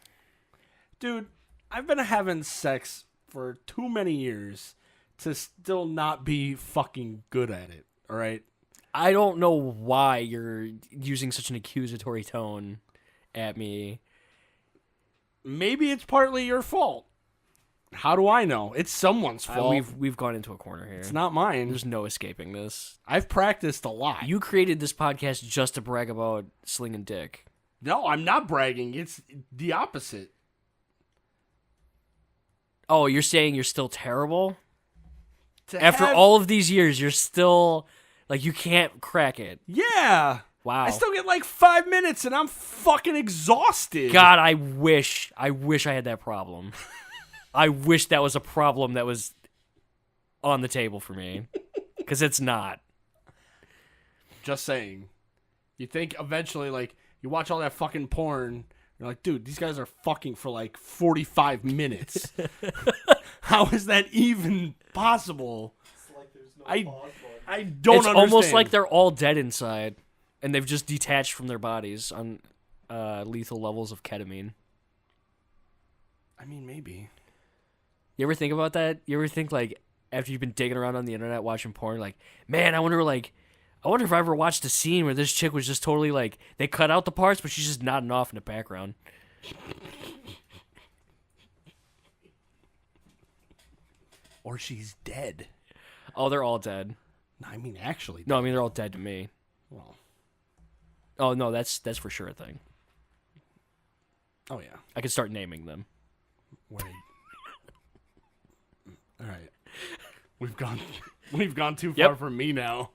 Speaker 2: Dude, I've been having sex for too many years to still not be fucking good at it, alright?
Speaker 1: I don't know why you're using such an accusatory tone at me.
Speaker 2: Maybe it's partly your fault. How do I know? It's someone's fault.
Speaker 1: We've gone into a corner here.
Speaker 2: It's not mine.
Speaker 1: There's no escaping this.
Speaker 2: I've practiced a lot.
Speaker 1: You created this podcast just to brag about slinging dick.
Speaker 2: No, I'm not bragging. It's the opposite.
Speaker 1: Oh, you're saying you're still terrible?
Speaker 2: To
Speaker 1: After
Speaker 2: have-
Speaker 1: all of these years, you're still, like, you can't crack it.
Speaker 2: Yeah.
Speaker 1: Wow.
Speaker 2: I still get like 5 minutes and I'm fucking exhausted.
Speaker 1: God, I wish I had that problem. I wish that was a problem that was on the table for me. Because it's not.
Speaker 2: Just saying. You think eventually, like, you watch all that fucking porn, you're like, dude, these guys are fucking for like 45 minutes. How is that even possible?
Speaker 3: It's like there's no
Speaker 2: I-
Speaker 3: pause button.
Speaker 2: I don't
Speaker 1: It's
Speaker 2: understand.
Speaker 1: almost like they're all dead inside. And they've just detached from their bodies on lethal levels of ketamine.
Speaker 2: I mean, maybe.
Speaker 1: You ever think about that? You ever think, like, after you've been digging around on the internet watching porn, like, man, I wonder if I ever watched a scene where this chick was just totally, like, they cut out the parts, but she's just nodding off in the background.
Speaker 2: Or she's dead.
Speaker 1: Oh, they're all dead.
Speaker 2: No, I mean actually.
Speaker 1: No, I mean they're all dead to me.
Speaker 2: Well,
Speaker 1: Oh no, that's for sure a thing.
Speaker 2: oh yeah.
Speaker 1: I could start naming them.
Speaker 2: Wait. All right. We've gone too far
Speaker 1: Yep.
Speaker 2: from me now.